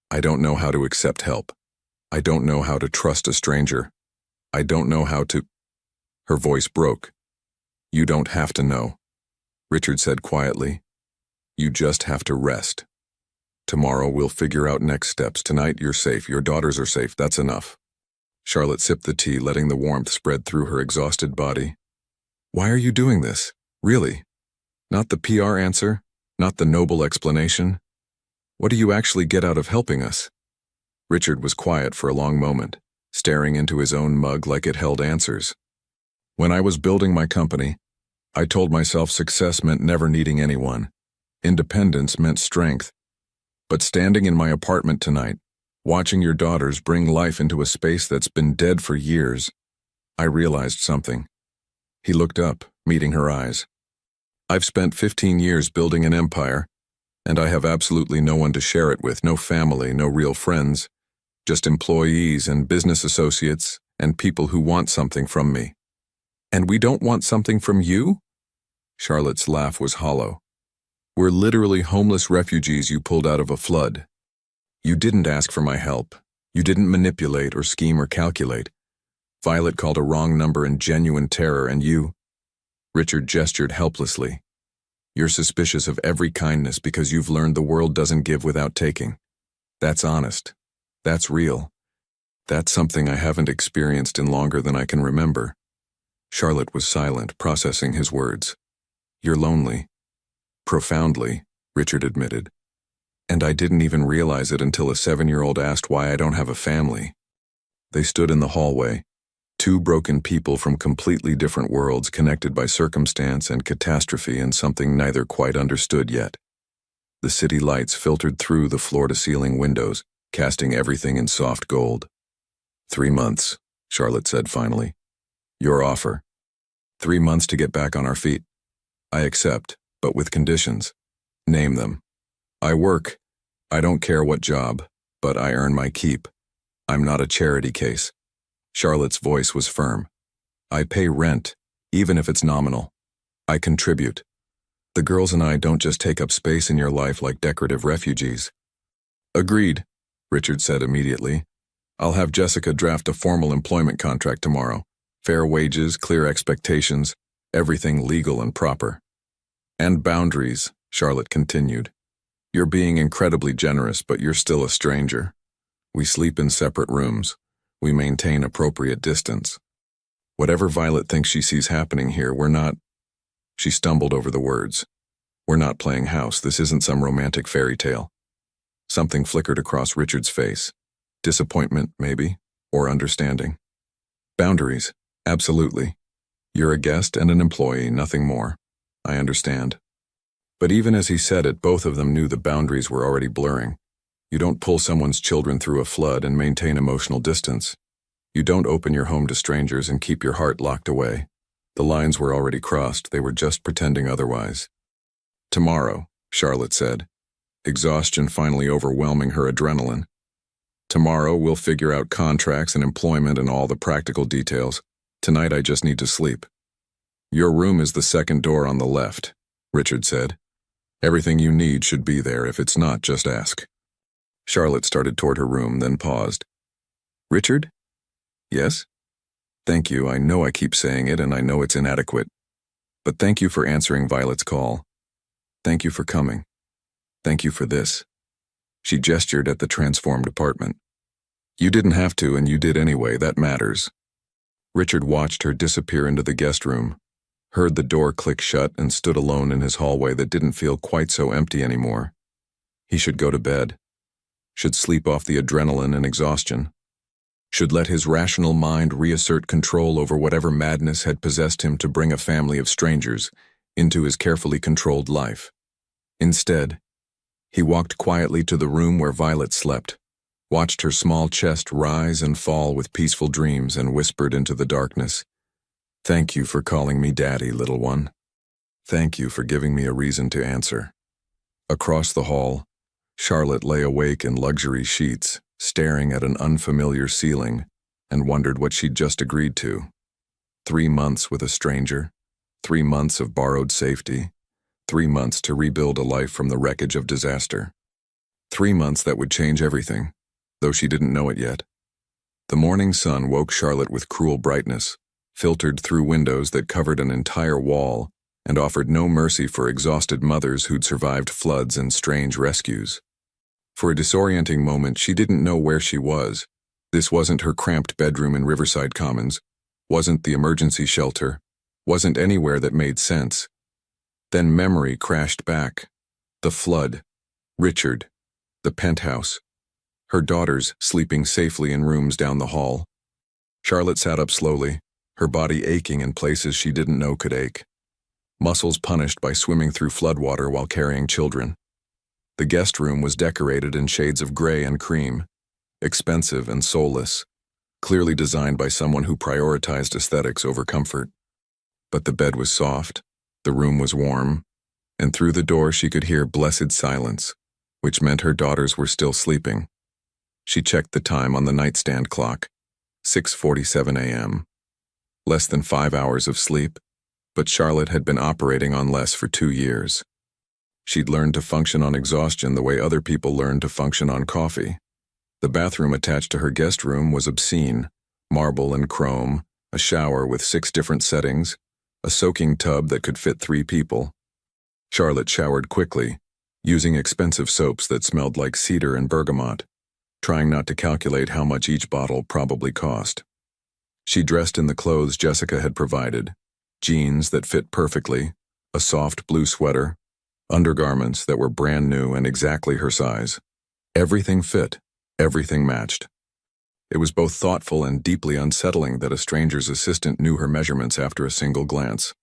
"I don't know how to accept help. I don't know how to trust a stranger. I don't know how to—" Her voice broke. "You don't have to know," Richard said quietly. "You just have to rest. Tomorrow we'll figure out next steps. Tonight you're safe. Your daughters are safe. That's enough." Charlotte sipped the tea, letting the warmth spread through her exhausted body. "Why are you doing this? Really? Not the PR answer? Not the noble explanation? What do you actually get out of helping us?" Richard was quiet for a long moment, staring into his own mug like it held answers. "When I was building my company, I told myself success meant never needing anyone. Independence meant strength. But standing in my apartment tonight, watching your daughters bring life into a space that's been dead for years, I realized something." He looked up, meeting her eyes. "I've spent 15 years building an empire, and I have absolutely no one to share it with, no family, no real friends, just employees and business associates and people who want something from me." "And we don't want something from you?" Charlotte's laugh was hollow. "We're literally homeless refugees you pulled out of a flood. You didn't ask for my help. You didn't manipulate or scheme or calculate. Violet called a wrong number in genuine terror, and you—" Richard gestured helplessly. You're suspicious of every kindness because you've learned the world doesn't give without taking. That's honest. That's real. That's something I haven't experienced in longer than I can remember. Charlotte was silent, processing his words. You're lonely. Profoundly, Richard admitted. And I didn't even realize it until a 7-year-old asked why I don't have a family. They stood in the hallway, two broken people from completely different worlds connected by circumstance and catastrophe and something neither quite understood yet. The city lights filtered through the floor-to-ceiling windows, casting everything in soft gold. 3 months, Charlotte said finally. Your offer. 3 months to get back on our feet. I accept, but with conditions. Name them. I work. I don't care what job, but I earn my keep. I'm not a charity case. Charlotte's voice was firm. I pay rent, even if it's nominal. I contribute. The girls and I don't just take up space in your life like decorative refugees. Agreed, Richard said immediately. I'll have Jessica draft a formal employment contract tomorrow. Fair wages, clear expectations, everything legal and proper. And boundaries, Charlotte continued. You're being incredibly generous, but you're still a stranger. We sleep in separate rooms. We maintain appropriate distance. Whatever Violet thinks she sees happening here, we're not. She stumbled over the words. We're not playing house. This isn't some romantic fairy tale. Something flickered across Richard's face. Disappointment, maybe, or understanding. Boundaries, absolutely. You're a guest and an employee, nothing more. I understand. But even as he said it, both of them knew the boundaries were already blurring. You don't pull someone's children through a flood and maintain emotional distance. You don't open your home to strangers and keep your heart locked away. The lines were already crossed, they were just pretending otherwise. Tomorrow, Charlotte said, exhaustion finally overwhelming her adrenaline. Tomorrow we'll figure out contracts and employment and all the practical details. Tonight I just need to sleep. Your room is the second door on the left, Richard said. Everything you need should be there. If it's not, just ask. Charlotte started toward her room, then paused. Richard? Yes? Thank you. I know I keep saying it, and I know it's inadequate. But thank you for answering Violet's call. Thank you for coming. Thank you for this. She gestured at the transformed apartment. You didn't have to, and you did anyway. That matters. Richard watched her disappear into the guest room, heard the door click shut, and stood alone in his hallway that didn't feel quite so empty anymore. He should go to bed. Should sleep off the adrenaline and exhaustion. Should let his rational mind reassert control over whatever madness had possessed him to bring a family of strangers into his carefully controlled life. Instead, he walked quietly to the room where Violet slept, watched her small chest rise and fall with peaceful dreams, and whispered into the darkness, Thank you for calling me Daddy, little one. Thank you for giving me a reason to answer. Across the hall, Charlotte lay awake in luxury sheets, staring at an unfamiliar ceiling, and wondered what she'd just agreed to. 3 months with a stranger, 3 months of borrowed safety, 3 months to rebuild a life from the wreckage of disaster. 3 months that would change everything, though she didn't know it yet. The morning sun woke Charlotte with cruel brightness, filtered through windows that covered an entire wall, and offered no mercy for exhausted mothers who'd survived floods and strange rescues. For a disorienting moment, she didn't know where she was. This wasn't her cramped bedroom in Riverside Commons, wasn't the emergency shelter, wasn't anywhere that made sense. Then memory crashed back. The flood, Richard, the penthouse, her daughters sleeping safely in rooms down the hall. Charlotte sat up slowly, her body aching in places she didn't know could ache. Muscles punished by swimming through floodwater while carrying children. The guest room was decorated in shades of gray and cream, expensive and soulless, clearly designed by someone who prioritized aesthetics over comfort. But the bed was soft, the room was warm, and through the door she could hear blessed silence, which meant her daughters were still sleeping. She checked the time on the nightstand clock, 6:47 a.m. Less than 5 hours of sleep, but Charlotte had been operating on less for 2 years. She'd learned to function on exhaustion the way other people learned to function on coffee. The bathroom attached to her guest room was obscene, marble and chrome, a shower with 6 different settings, a soaking tub that could fit 3 people. Charlotte showered quickly, using expensive soaps that smelled like cedar and bergamot, trying not to calculate how much each bottle probably cost. She dressed in the clothes Jessica had provided, jeans that fit perfectly, a soft blue sweater, undergarments that were brand new and exactly her size. Everything fit, everything matched. It was both thoughtful and deeply unsettling that a stranger's assistant knew her measurements after a single glance.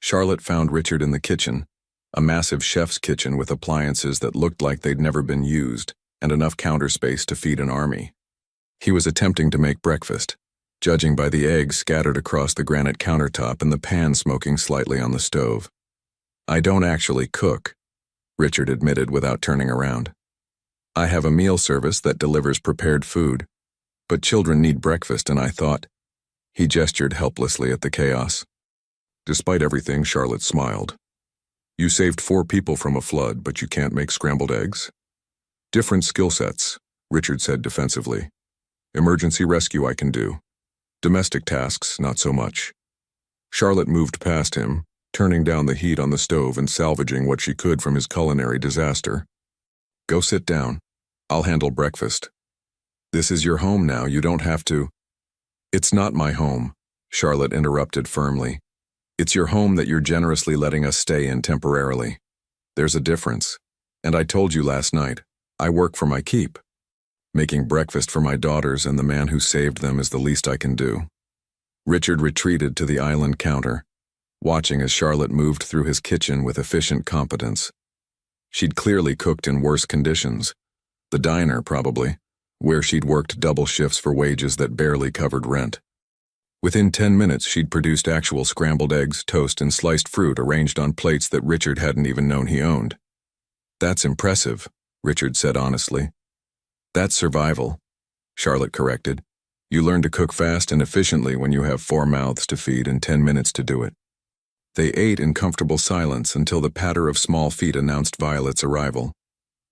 Charlotte found Richard in the kitchen, a massive chef's kitchen with appliances that looked like they'd never been used and enough counter space to feed an army. He was attempting to make breakfast, judging by the eggs scattered across the granite countertop and the pan smoking slightly on the stove. "I don't actually cook," Richard admitted without turning around. "I have a meal service that delivers prepared food, but children need breakfast and I thought—" He gestured helplessly at the chaos. Despite everything, Charlotte smiled. "You saved 4 people from a flood, but you can't make scrambled eggs?" "Different skill sets," Richard said defensively. "Emergency rescue I can do. Domestic tasks, not so much." Charlotte moved past him, turning down the heat on the stove and salvaging what she could from his culinary disaster. "Go sit down. I'll handle breakfast. This is your home now, you don't have to—" "It's not my home," Charlotte interrupted firmly. "It's your home that you're generously letting us stay in temporarily. There's a difference. And I told you last night, I work for my keep. Making breakfast for my daughters and the man who saved them is the least I can do." Richard retreated to the island counter, watching as Charlotte moved through his kitchen with efficient competence. She'd clearly cooked in worse conditions. The diner, probably, where she'd worked double shifts for wages that barely covered rent. Within 10 minutes, she'd produced actual scrambled eggs, toast, and sliced fruit arranged on plates that Richard hadn't even known he owned. "That's impressive," Richard said honestly. "That's survival," Charlotte corrected. "You learn to cook fast and efficiently when you have 4 mouths to feed and 10 minutes to do it." They ate in comfortable silence until the patter of small feet announced Violet's arrival.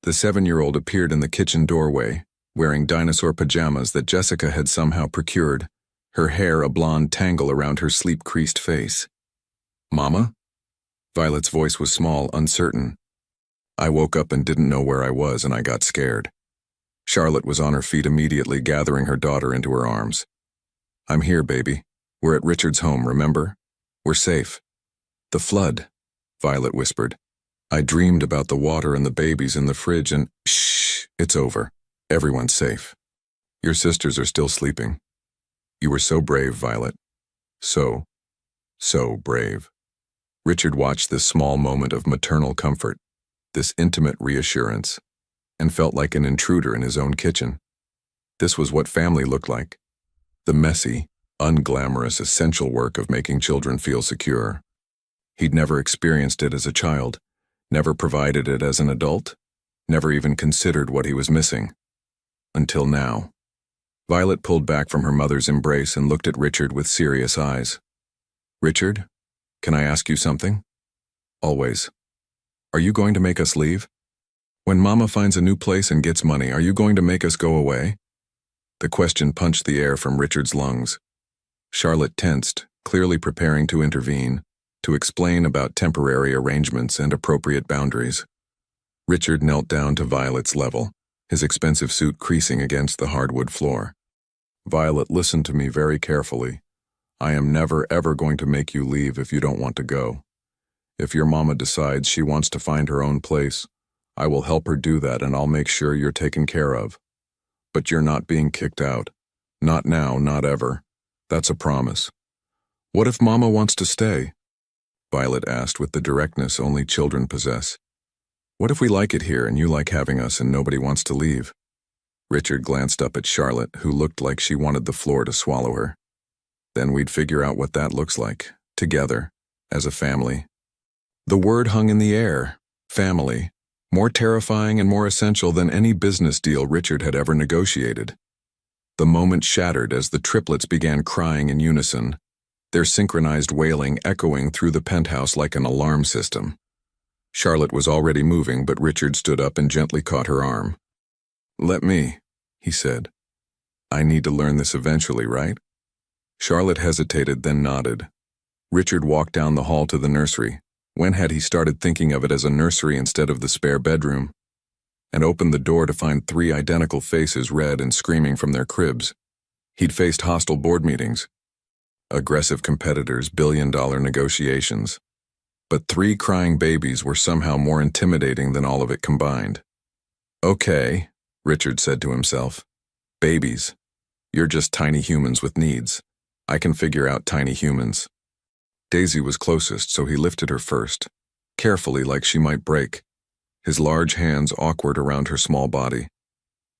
The 7-year-old appeared in the kitchen doorway, wearing dinosaur pajamas that Jessica had somehow procured, her hair a blonde tangle around her sleep-creased face. "Mama?" Violet's voice was small, uncertain. "I woke up and didn't know where I was and I got scared." Charlotte was on her feet immediately, gathering her daughter into her arms. "I'm here, baby. We're at Richard's home, remember? We're safe." "The flood," Violet whispered. "I dreamed about the water and the babies in the fridge and—" "Shh, it's over. Everyone's safe. Your sisters are still sleeping. You were so brave, Violet. So brave." Richard watched this small moment of maternal comfort, this intimate reassurance, and felt like an intruder in his own kitchen. This was what family looked like. The messy, unglamorous, essential work of making children feel secure. He'd never experienced it as a child, never provided it as an adult, never even considered what he was missing. Until now. Violet pulled back from her mother's embrace and looked at Richard with serious eyes. "Richard, can I ask you something?" "Always." "Are you going to make us leave? When Mama finds a new place and gets money, are you going to make us go away?" The question punched the air from Richard's lungs. Charlotte tensed, clearly preparing to intervene, to explain about temporary arrangements and appropriate boundaries. Richard knelt down to Violet's level, his expensive suit creasing against the hardwood floor. "Violet, listen to me very carefully. I am never, ever going to make you leave if you don't want to go. If your mama decides she wants to find her own place, I will help her do that and I'll make sure you're taken care of. But you're not being kicked out. Not now, not ever. That's a promise." "What if Mama wants to stay?" Violet asked with the directness only children possess. "What if we like it here and you like having us and nobody wants to leave?" Richard glanced up at Charlotte, who looked like she wanted the floor to swallow her. "Then we'd figure out what that looks like, together, as a family." The word hung in the air, family, more terrifying and more essential than any business deal Richard had ever negotiated. The moment shattered as the triplets began crying in unison, their synchronized wailing echoing through the penthouse like an alarm system. Charlotte was already moving, but Richard stood up and gently caught her arm. "Let me," he said. "I need to learn this eventually, right?" Charlotte hesitated, then nodded. Richard walked down the hall to the nursery, When had he started thinking of it as a nursery instead of the spare bedroom? And opened the door to find 3 identical faces red and screaming from their cribs. He'd faced hostile board meetings, aggressive competitors, billion-dollar negotiations. But 3 crying babies were somehow more intimidating than all of it combined. Okay, Richard said to himself. Babies. You're just tiny humans with needs. I can figure out tiny humans. Daisy was closest, so he lifted her first, carefully like she might break, his large hands awkward around her small body.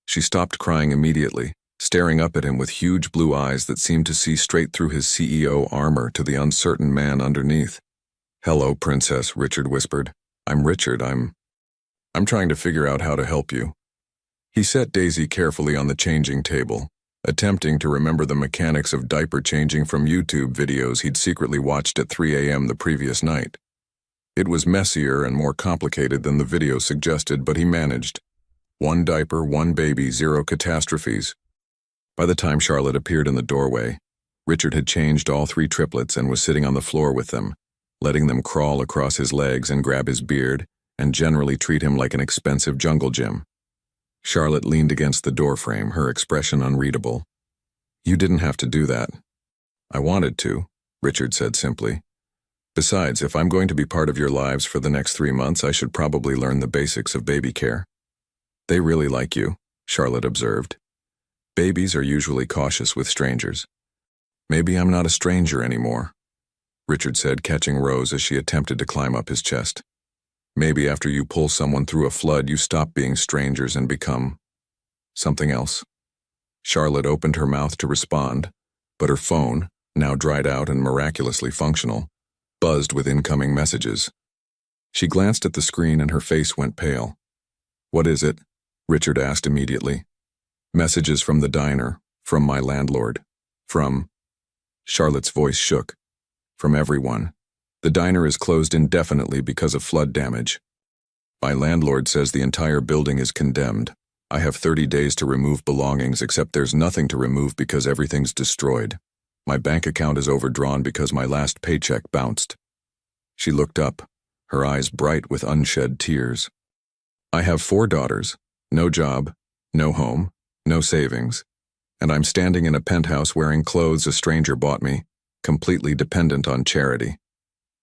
She stopped crying immediately, staring up at him with huge blue eyes that seemed to see straight through his CEO armor to the uncertain man underneath. Hello, Princess, Richard whispered. I'm Richard, I'm trying to figure out how to help you. He set Daisy carefully on the changing table, attempting to remember the mechanics of diaper changing from YouTube videos he'd secretly watched at 3 a.m. the previous night. It was messier and more complicated than the video suggested, but he managed. 1 diaper, 1 baby, 0 catastrophes. By the time Charlotte appeared in the doorway, Richard had changed all 3 triplets and was sitting on the floor with them, letting them crawl across his legs and grab his beard and generally treat him like an expensive jungle gym. Charlotte leaned against the doorframe, her expression unreadable. You didn't have to do that. I wanted to, Richard said simply. Besides, if I'm going to be part of your lives for the next 3 months, I should probably learn the basics of baby care. They really like you, Charlotte observed. Babies are usually cautious with strangers. Maybe I'm not a stranger anymore, Richard said, catching Rose as she attempted to climb up his chest. Maybe after you pull someone through a flood, you stop being strangers and become something else. Charlotte opened her mouth to respond, but her phone, now dried out and miraculously functional, buzzed with incoming messages. She glanced at the screen and her face went pale. What is it? Richard asked immediately. Messages from the diner, from my landlord, from... Charlotte's voice shook. From everyone. The diner is closed indefinitely because of flood damage. My landlord says the entire building is condemned. I have 30 days to remove belongings, except there's nothing to remove because everything's destroyed. My bank account is overdrawn because my last paycheck bounced. She looked up, her eyes bright with unshed tears. I have 4 daughters, no job, no home, no savings, and I'm standing in a penthouse wearing clothes a stranger bought me, completely dependent on charity.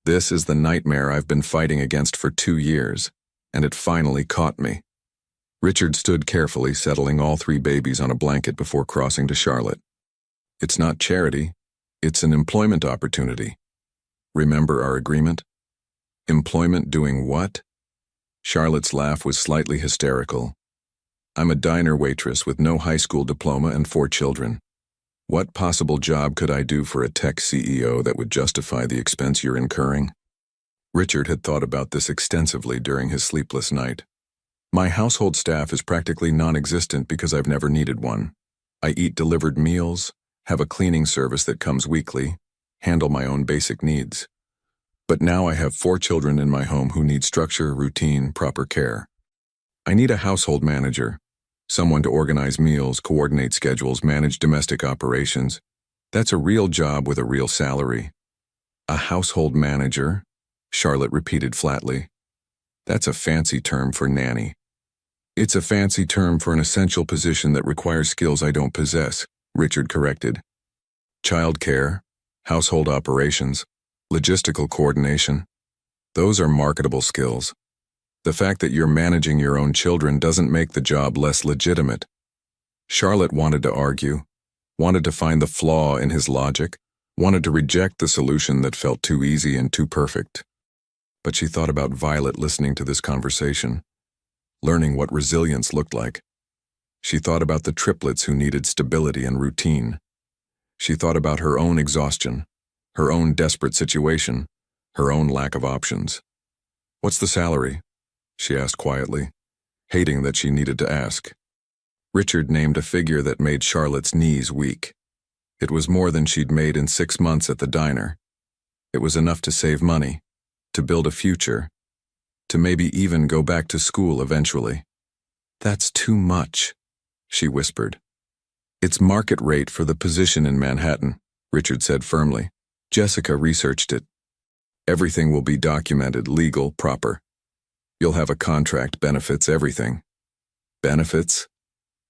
This is the nightmare I've been fighting against for 2 years, and it finally caught me. Richard stood carefully, settling all 3 babies on a blanket before crossing to Charlotte. It's not charity, it's an employment opportunity. Remember our agreement? Employment doing what? Charlotte's laugh was slightly hysterical. I'm a diner waitress with no high school diploma and 4 children. What possible job could I do for a tech CEO that would justify the expense you're incurring? Richard had thought about this extensively during his sleepless night. My household staff is practically non-existent because I've never needed one. I eat delivered meals, have a cleaning service that comes weekly, handle my own basic needs. But now I have 4 children in my home who need structure, routine, proper care. I need a household manager. Someone to organize meals, coordinate schedules, manage domestic operations. That's a real job with a real salary. A household manager? Charlotte repeated flatly. That's a fancy term for nanny. It's a fancy term for an essential position that requires skills I don't possess, Richard corrected. Childcare, household operations, logistical coordination. Those are marketable skills. The fact that you're managing your own children doesn't make the job less legitimate. Charlotte wanted to argue, wanted to find the flaw in his logic, wanted to reject the solution that felt too easy and too perfect. But she thought about Violet listening to this conversation, learning what resilience looked like. She thought about the triplets who needed stability and routine. She thought about her own exhaustion, her own desperate situation, her own lack of options. What's the salary? She asked quietly, hating that she needed to ask. Richard named a figure that made Charlotte's knees weak. It was more than she'd made in 6 months at the diner. It was enough to save money, to build a future, to maybe even go back to school eventually. That's too much, she whispered. It's market rate for the position in Manhattan, Richard said firmly. Jessica researched it. Everything will be documented, legal, proper. You'll have a contract, benefits, everything. Benefits?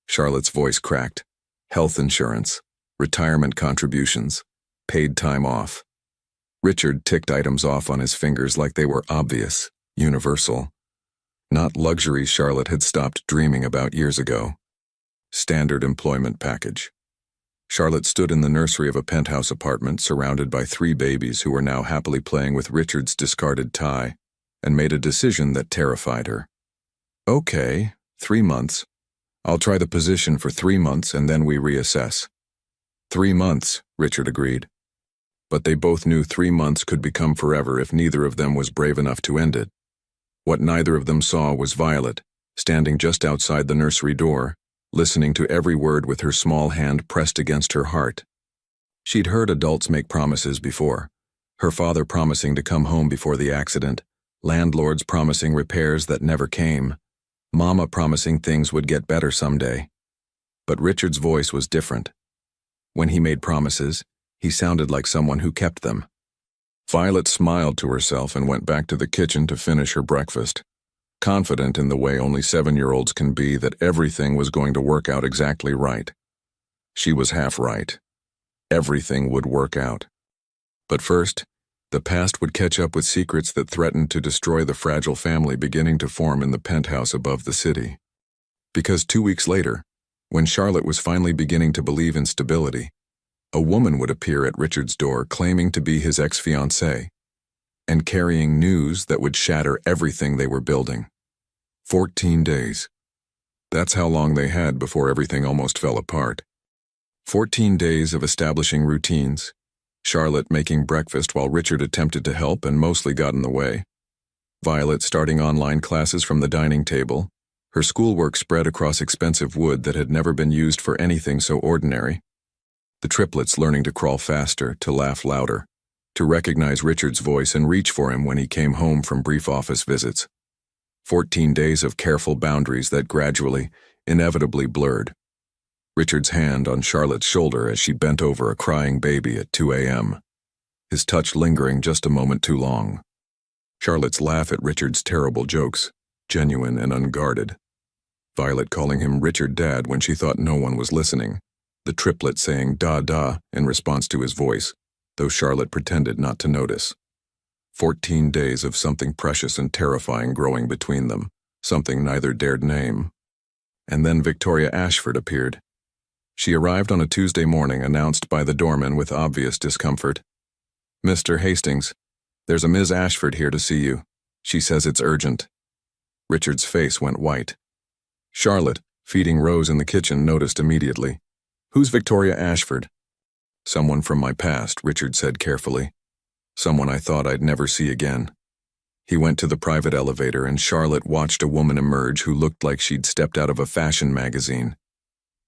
Charlotte's voice cracked. Health insurance, retirement contributions, paid time off. Richard ticked items off on his fingers like they were obvious, universal. Not luxuries Charlotte had stopped dreaming about years ago. Standard employment package. Charlotte stood in the nursery of a penthouse apartment surrounded by 3 babies who were now happily playing with Richard's discarded tie, and made a decision that terrified her. Okay, 3 months. I'll try the position for 3 months and then we reassess. 3 months, Richard agreed. But they both knew 3 months could become forever if neither of them was brave enough to end it. What neither of them saw was Violet, standing just outside the nursery door, listening to every word with her small hand pressed against her heart. She'd heard adults make promises before. Her father promising to come home before the accident, landlords promising repairs that never came, Mama promising things would get better someday. But Richard's voice was different. When he made promises, he sounded like someone who kept them. Violet smiled to herself and went back to the kitchen to finish her breakfast, confident in the way only 7-year-olds can be that everything was going to work out exactly right. She was half right. Everything would work out. But first, the past would catch up with secrets that threatened to destroy the fragile family beginning to form in the penthouse above the city. Because 2 weeks later, when Charlotte was finally beginning to believe in stability, a woman would appear at Richard's door claiming to be his ex-fiancée and carrying news that would shatter everything they were building. 14 days. That's how long they had before everything almost fell apart. 14 days of establishing routines, Charlotte making breakfast while Richard attempted to help and mostly got in the way. Violet starting online classes from the dining table, her schoolwork spread across expensive wood that had never been used for anything so ordinary. The triplets learning to crawl faster, to laugh louder, to recognize Richard's voice and reach for him when he came home from brief office visits. 14 days of careful boundaries that gradually, inevitably blurred. Richard's hand on Charlotte's shoulder as she bent over a crying baby at 2 a.m., his touch lingering just a moment too long. Charlotte's laugh at Richard's terrible jokes, genuine and unguarded. Violet calling him Richard Dad when she thought no one was listening, the triplet saying da-da in response to his voice, though Charlotte pretended not to notice. 14 days of something precious and terrifying growing between them, something neither dared name. And then Victoria Ashford appeared. She arrived on a Tuesday morning announced by the doorman with obvious discomfort. "Mr. Hastings, there's a Ms. Ashford here to see you. She says it's urgent." Richard's face went white. Charlotte, feeding Rose in the kitchen, noticed immediately. "Who's Victoria Ashford?" "Someone from my past," Richard said carefully. "Someone I thought I'd never see again." He went to the private elevator and Charlotte watched a woman emerge who looked like she'd stepped out of a fashion magazine.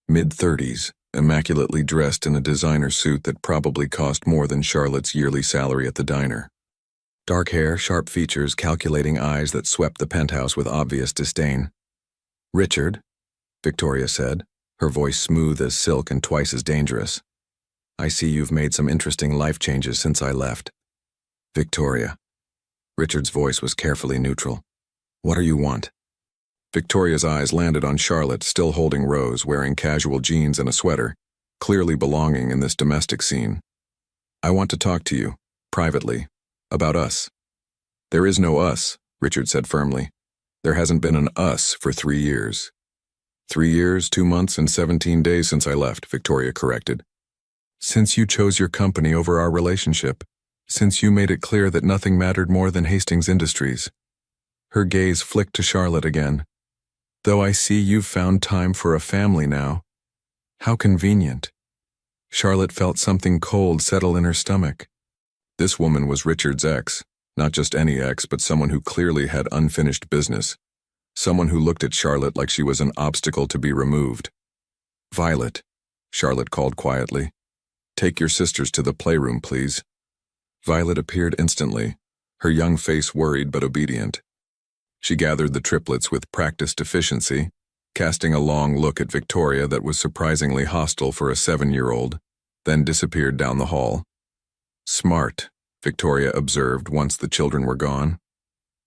Mid-30s, immaculately dressed in a designer suit that probably cost more than Charlotte's yearly salary at the diner. Dark hair, sharp features, calculating eyes that swept the penthouse with obvious disdain. "Richard," Victoria said, her voice smooth as silk and twice as dangerous. "I see you've made some interesting life changes since I left." "Victoria." Richard's voice was carefully neutral. "What do you want?" Victoria's eyes landed on Charlotte, still holding Rose, wearing casual jeans and a sweater, clearly belonging in this domestic scene. "I want to talk to you, privately, about us." "There is no us," Richard said firmly. "There hasn't been an us for 3 years." 3 years, 2 months, and 17 days since I left, Victoria corrected. "Since you chose your company over our relationship. Since you made it clear that nothing mattered more than Hastings Industries." Her gaze flicked to Charlotte again. "Though I see you've found time for a family now. How convenient." Charlotte felt something cold settle in her stomach. This woman was Richard's ex, not just any ex, but someone who clearly had unfinished business. Someone who looked at Charlotte like she was an obstacle to be removed. "Violet," Charlotte called quietly. "Take your sisters to the playroom, please." Violet appeared instantly, her young face worried but obedient. She gathered the triplets with practiced efficiency, casting a long look at Victoria that was surprisingly hostile for a 7-year-old, then disappeared down the hall. "Smart," Victoria observed once the children were gone.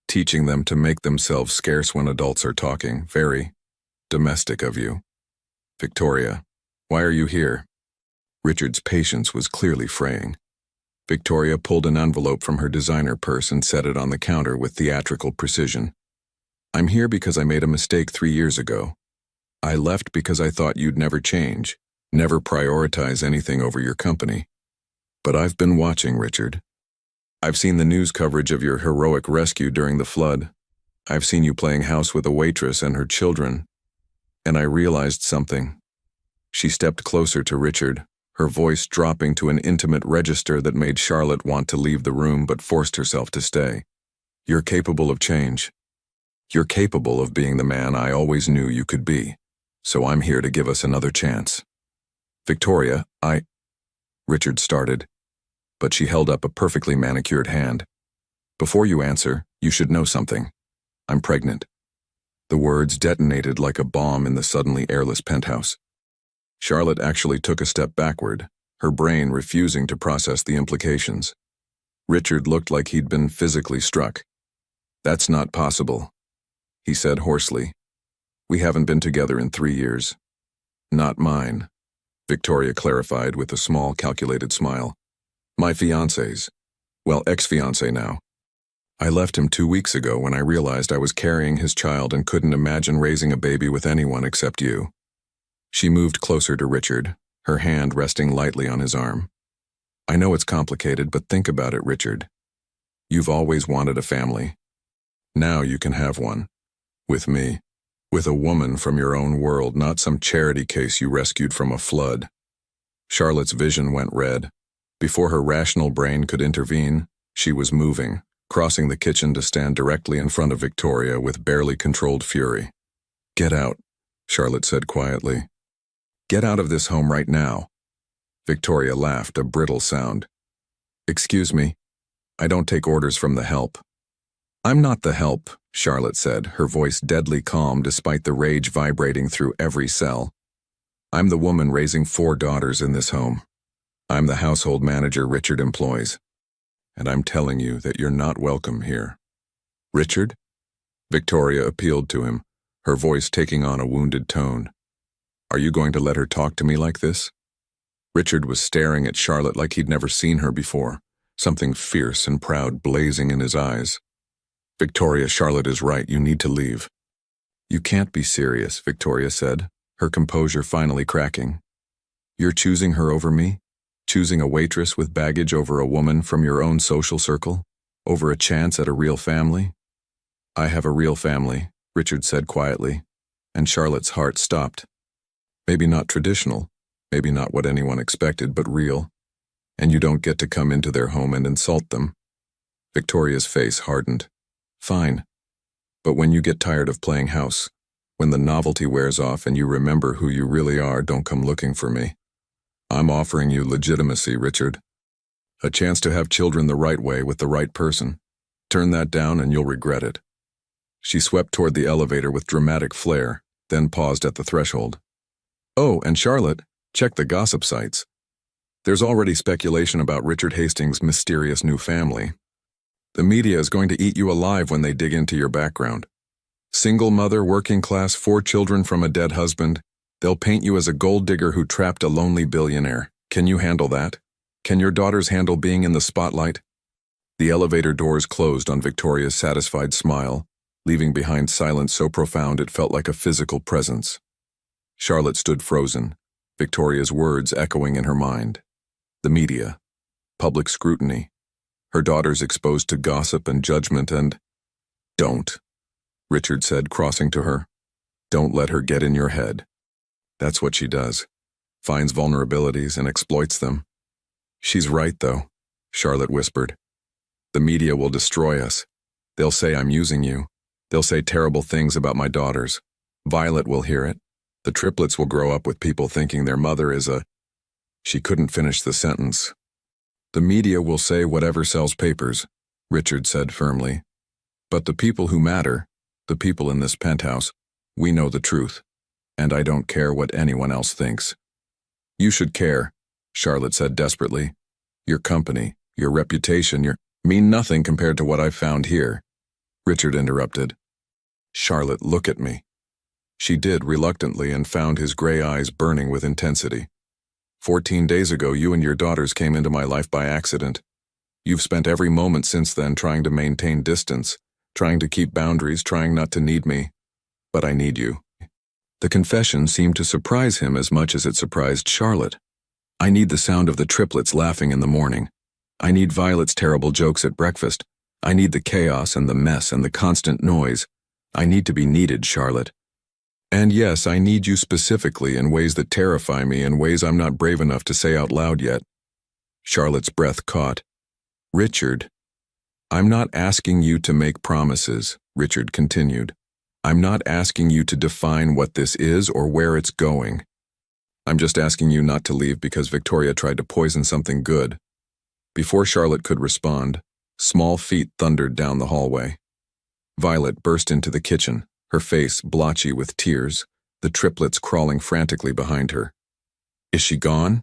Teaching them to make themselves scarce when adults are talking. Very domestic of you. Victoria, why are you here? Richard's patience was clearly fraying. Victoria pulled an envelope from her designer purse and set it on the counter with theatrical precision. I'm here because I made a mistake 3 years ago. I left because I thought you'd never change, never prioritize anything over your company. But I've been watching, Richard. I've seen the news coverage of your heroic rescue during the flood. I've seen you playing house with a waitress and her children. And I realized something. She stepped closer to Richard, her voice dropping to an intimate register that made Charlotte want to leave the room but forced herself to stay. You're capable of change. You're capable of being the man I always knew you could be. So I'm here to give us another chance. Victoria, Richard started, but she held up a perfectly manicured hand. Before you answer, you should know something. I'm pregnant. The words detonated like a bomb in the suddenly airless penthouse. Charlotte actually took a step backward, her brain refusing to process the implications. Richard looked like he'd been physically struck. That's not possible, he said hoarsely. We haven't been together in 3 years. Not mine, Victoria clarified with a small, calculated smile. My fiancé's. Well, ex-fiancé now. I left him 2 weeks ago when I realized I was carrying his child and couldn't imagine raising a baby with anyone except you. She moved closer to Richard, her hand resting lightly on his arm. I know it's complicated, but think about it, Richard. You've always wanted a family. Now you can have one. With me. With a woman from your own world, not some charity case you rescued from a flood. Charlotte's vision went red. Before her rational brain could intervene, she was moving, crossing the kitchen to stand directly in front of Victoria with barely controlled fury. Get out, Charlotte said quietly. Get out of this home right now. Victoria laughed, a brittle sound. Excuse me, I don't take orders from the help. I'm not the help, Charlotte said, her voice deadly calm despite the rage vibrating through every cell. I'm the woman raising 4 daughters in this home. I'm the household manager Richard employs. And I'm telling you that you're not welcome here. Richard? Victoria appealed to him, her voice taking on a wounded tone. Are you going to let her talk to me like this? Richard was staring at Charlotte like he'd never seen her before, something fierce and proud blazing in his eyes. Victoria, Charlotte is right, you need to leave. You can't be serious, Victoria said, her composure finally cracking. You're choosing her over me? Choosing a waitress with baggage over a woman from your own social circle? Over a chance at a real family? I have a real family, Richard said quietly, and Charlotte's heart stopped. Maybe not traditional, maybe not what anyone expected, but real. And you don't get to come into their home and insult them. Victoria's face hardened. Fine. But when you get tired of playing house, when the novelty wears off and you remember who you really are, don't come looking for me. I'm offering you legitimacy, Richard. A chance to have children the right way with the right person. Turn that down and you'll regret it. She swept toward the elevator with dramatic flair, then paused at the threshold. Oh, and Charlotte, check the gossip sites. There's already speculation about Richard Hastings' mysterious new family. The media is going to eat you alive when they dig into your background. Single mother, working class, 4 children from a dead husband. They'll paint you as a gold digger who trapped a lonely billionaire. Can you handle that? Can your daughters handle being in the spotlight? The elevator doors closed on Victoria's satisfied smile, leaving behind silence so profound it felt like a physical presence. Charlotte stood frozen, Victoria's words echoing in her mind. The media. Public scrutiny. Her daughters exposed to gossip and judgment and… Don't, Richard said, crossing to her. Don't let her get in your head. That's what she does. Finds vulnerabilities and exploits them. She's right, though, Charlotte whispered. The media will destroy us. They'll say I'm using you. They'll say terrible things about my daughters. Violet will hear it. The triplets will grow up with people thinking their mother is a… She couldn't finish the sentence. The media will say whatever sells papers, Richard said firmly. But the people who matter, the people in this penthouse, we know the truth. And I don't care what anyone else thinks. You should care, Charlotte said desperately. Your company, Your reputation, mean nothing compared to what I've found here. Richard interrupted. Charlotte, look at me. She did reluctantly and found his gray eyes burning with intensity. 14 days ago, you and your daughters came into my life by accident. You've spent every moment since then trying to maintain distance, trying to keep boundaries, trying not to need me. But I need you. The confession seemed to surprise him as much as it surprised Charlotte. I need the sound of the triplets laughing in the morning. I need Violet's terrible jokes at breakfast. I need the chaos and the mess and the constant noise. I need to be needed, Charlotte. And yes, I need you specifically in ways that terrify me, in ways I'm not brave enough to say out loud yet. Charlotte's breath caught. Richard, I'm not asking you to make promises, Richard continued. I'm not asking you to define what this is or where it's going. I'm just asking you not to leave because Victoria tried to poison something good. Before Charlotte could respond, small feet thundered down the hallway. Violet burst into the kitchen, her face blotchy with tears, the triplets crawling frantically behind her. Is she gone?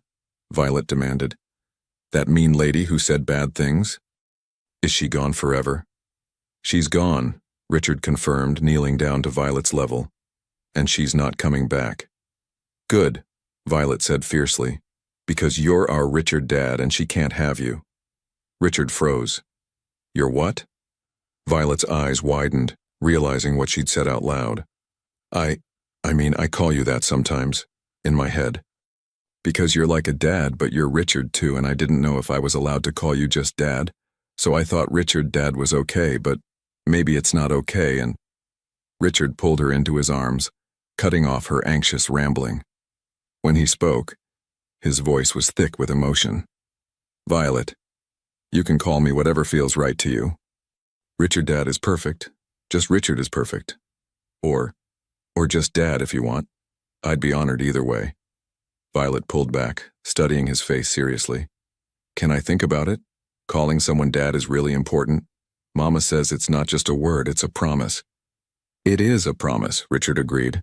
Violet demanded. That mean lady who said bad things? Is she gone forever? She's gone, Richard confirmed, kneeling down to Violet's level. And she's not coming back. Good, Violet said fiercely, because you're our Richard dad and she can't have you. Richard froze. You're what? Violet's eyes widened, realizing what she'd said out loud. I call you that sometimes, in my head. Because you're like a dad, but you're Richard too, and I didn't know if I was allowed to call you just dad, so I thought Richard dad was okay, but maybe it's not okay, and Richard pulled her into his arms, cutting off her anxious rambling. When he spoke, his voice was thick with emotion. Violet, you can call me whatever feels right to you. Richard dad is perfect. Just Richard is perfect. Or just dad if you want. I'd be honored either way. Violet pulled back, studying his face seriously. Can I think about it? Calling someone dad is really important. Mama says it's not just a word, it's a promise. It is a promise, Richard agreed.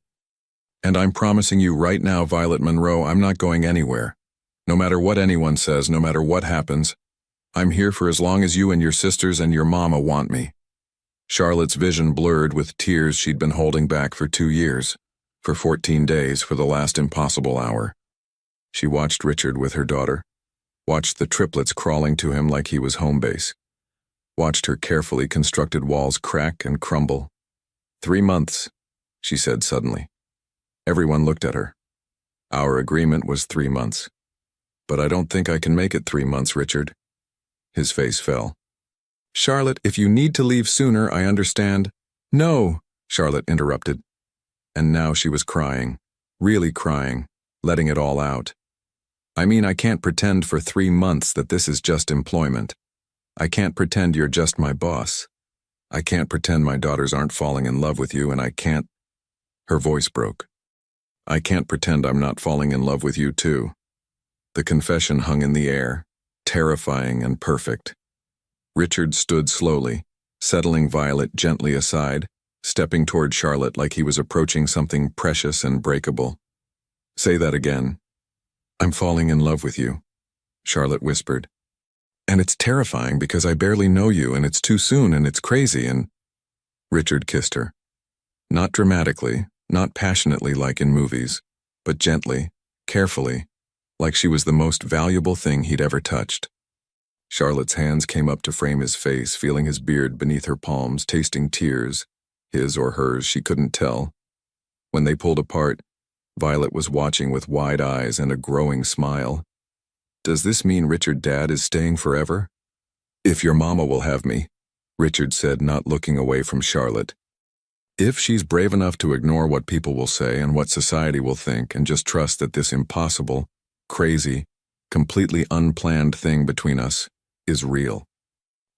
And I'm promising you right now, Violet Monroe, I'm not going anywhere. No matter what anyone says, no matter what happens, I'm here for as long as you and your sisters and your mama want me. Charlotte's vision blurred with tears she'd been holding back for 2 years, for 14 days, for the last impossible hour. She watched Richard with her daughter, watched the triplets crawling to him like he was home base, watched her carefully constructed walls crack and crumble. 3 months, she said suddenly. Everyone looked at her. Our agreement was 3 months. But I don't think I can make it 3 months, Richard. His face fell. Charlotte, if you need to leave sooner, I understand. No, Charlotte interrupted. And now she was crying, really crying, letting it all out. I mean, I can't pretend for 3 months that this is just employment. I can't pretend you're just my boss. I can't pretend my daughters aren't falling in love with you, and I can't. Her voice broke. I can't pretend I'm not falling in love with you too. The confession hung in the air, terrifying and perfect. Richard stood slowly, settling Violet gently aside, stepping toward Charlotte like he was approaching something precious and breakable. Say that again. I'm falling in love with you, Charlotte whispered. And it's terrifying because I barely know you and it's too soon and it's crazy and… Richard kissed her. Not dramatically, not passionately like in movies, but gently, carefully, like she was the most valuable thing he'd ever touched. Charlotte's hands came up to frame his face, feeling his beard beneath her palms, tasting tears, his or hers, she couldn't tell. When they pulled apart, Violet was watching with wide eyes and a growing smile. Does this mean Richard dad is staying forever? If your mama will have me, Richard said, not looking away from Charlotte. If she's brave enough to ignore what people will say and what society will think and just trust that this impossible, crazy, completely unplanned thing between us is real.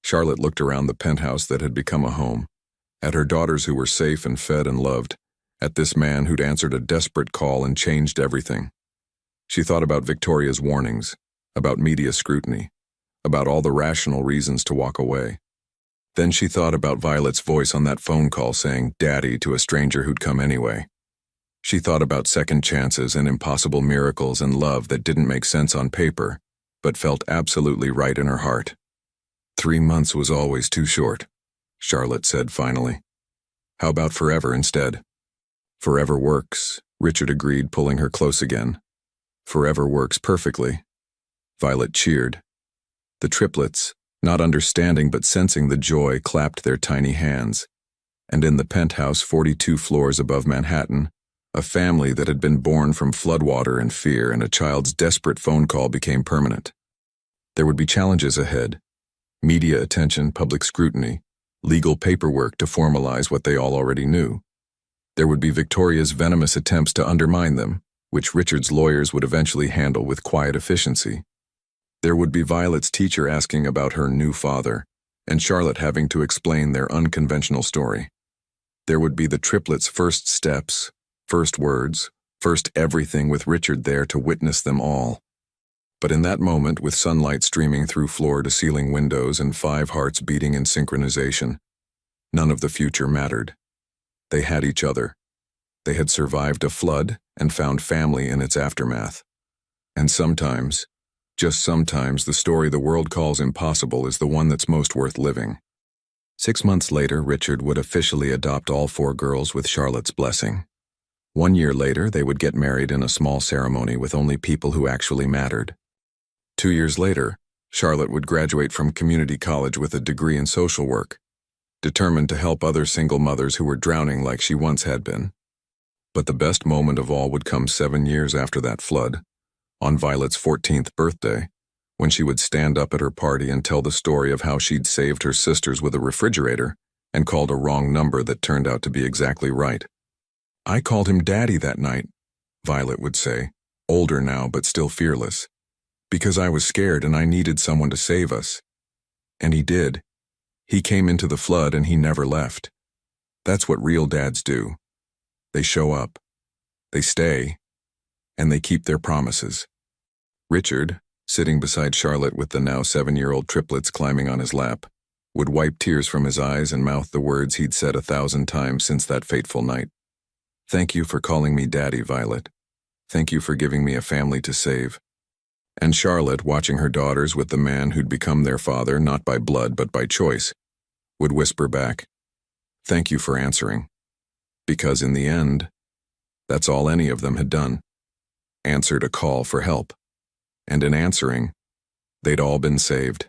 Charlotte looked around the penthouse that had become a home, at her daughters who were safe and fed and loved, at this man who'd answered a desperate call and changed everything. She thought about Victoria's warnings, about media scrutiny, about all the rational reasons to walk away. Then she thought about Violet's voice on that phone call saying "Daddy" to a stranger who'd come anyway. She thought about second chances and impossible miracles and love that didn't make sense on paper, but felt absolutely right in her heart. 3 months was always too short, Charlotte said finally. How about forever instead? Forever works, Richard agreed, pulling her close again. Forever works perfectly. Violet cheered. The triplets, not understanding but sensing the joy, clapped their tiny hands. And in the penthouse 42 floors above Manhattan, a family that had been born from floodwater and fear and a child's desperate phone call became permanent. There would be challenges ahead. Media attention, public scrutiny, legal paperwork to formalize what they all already knew. There would be Victoria's venomous attempts to undermine them, which Richard's lawyers would eventually handle with quiet efficiency. There would be Violet's teacher asking about her new father, and Charlotte having to explain their unconventional story. There would be the triplets' first steps, first words, first everything, with Richard there to witness them all. But in that moment, with sunlight streaming through floor-to-ceiling windows and 5 hearts beating in synchronization, none of the future mattered. They had each other. They had survived a flood and found family in its aftermath. And sometimes, just sometimes, the story the world calls impossible is the one that's most worth living. 6 months later, Richard would officially adopt all 4 girls with Charlotte's blessing. 1 year later, they would get married in a small ceremony with only people who actually mattered. 2 years later, Charlotte would graduate from community college with a degree in social work, determined to help other single mothers who were drowning like she once had been. But the best moment of all would come 7 years after that flood, on Violet's 14th birthday, when she would stand up at her party and tell the story of how she'd saved her sisters with a refrigerator and called a wrong number that turned out to be exactly right. "I called him Daddy that night," Violet would say, older now but still fearless, "because I was scared and I needed someone to save us. And he did. He came into the flood and he never left. That's what real dads do. They show up, they stay, and they keep their promises." Richard, sitting beside Charlotte with the now 7-year-old triplets climbing on his lap, would wipe tears from his eyes and mouth the words he'd said 1,000 times since that fateful night. "Thank you for calling me Daddy, Violet. Thank you for giving me a family to save." And Charlotte, watching her daughters with the man who'd become their father, not by blood but by choice, would whisper back, "Thank you for answering." Because in the end, that's all any of them had done. Answered a call for help. And in answering, they'd all been saved.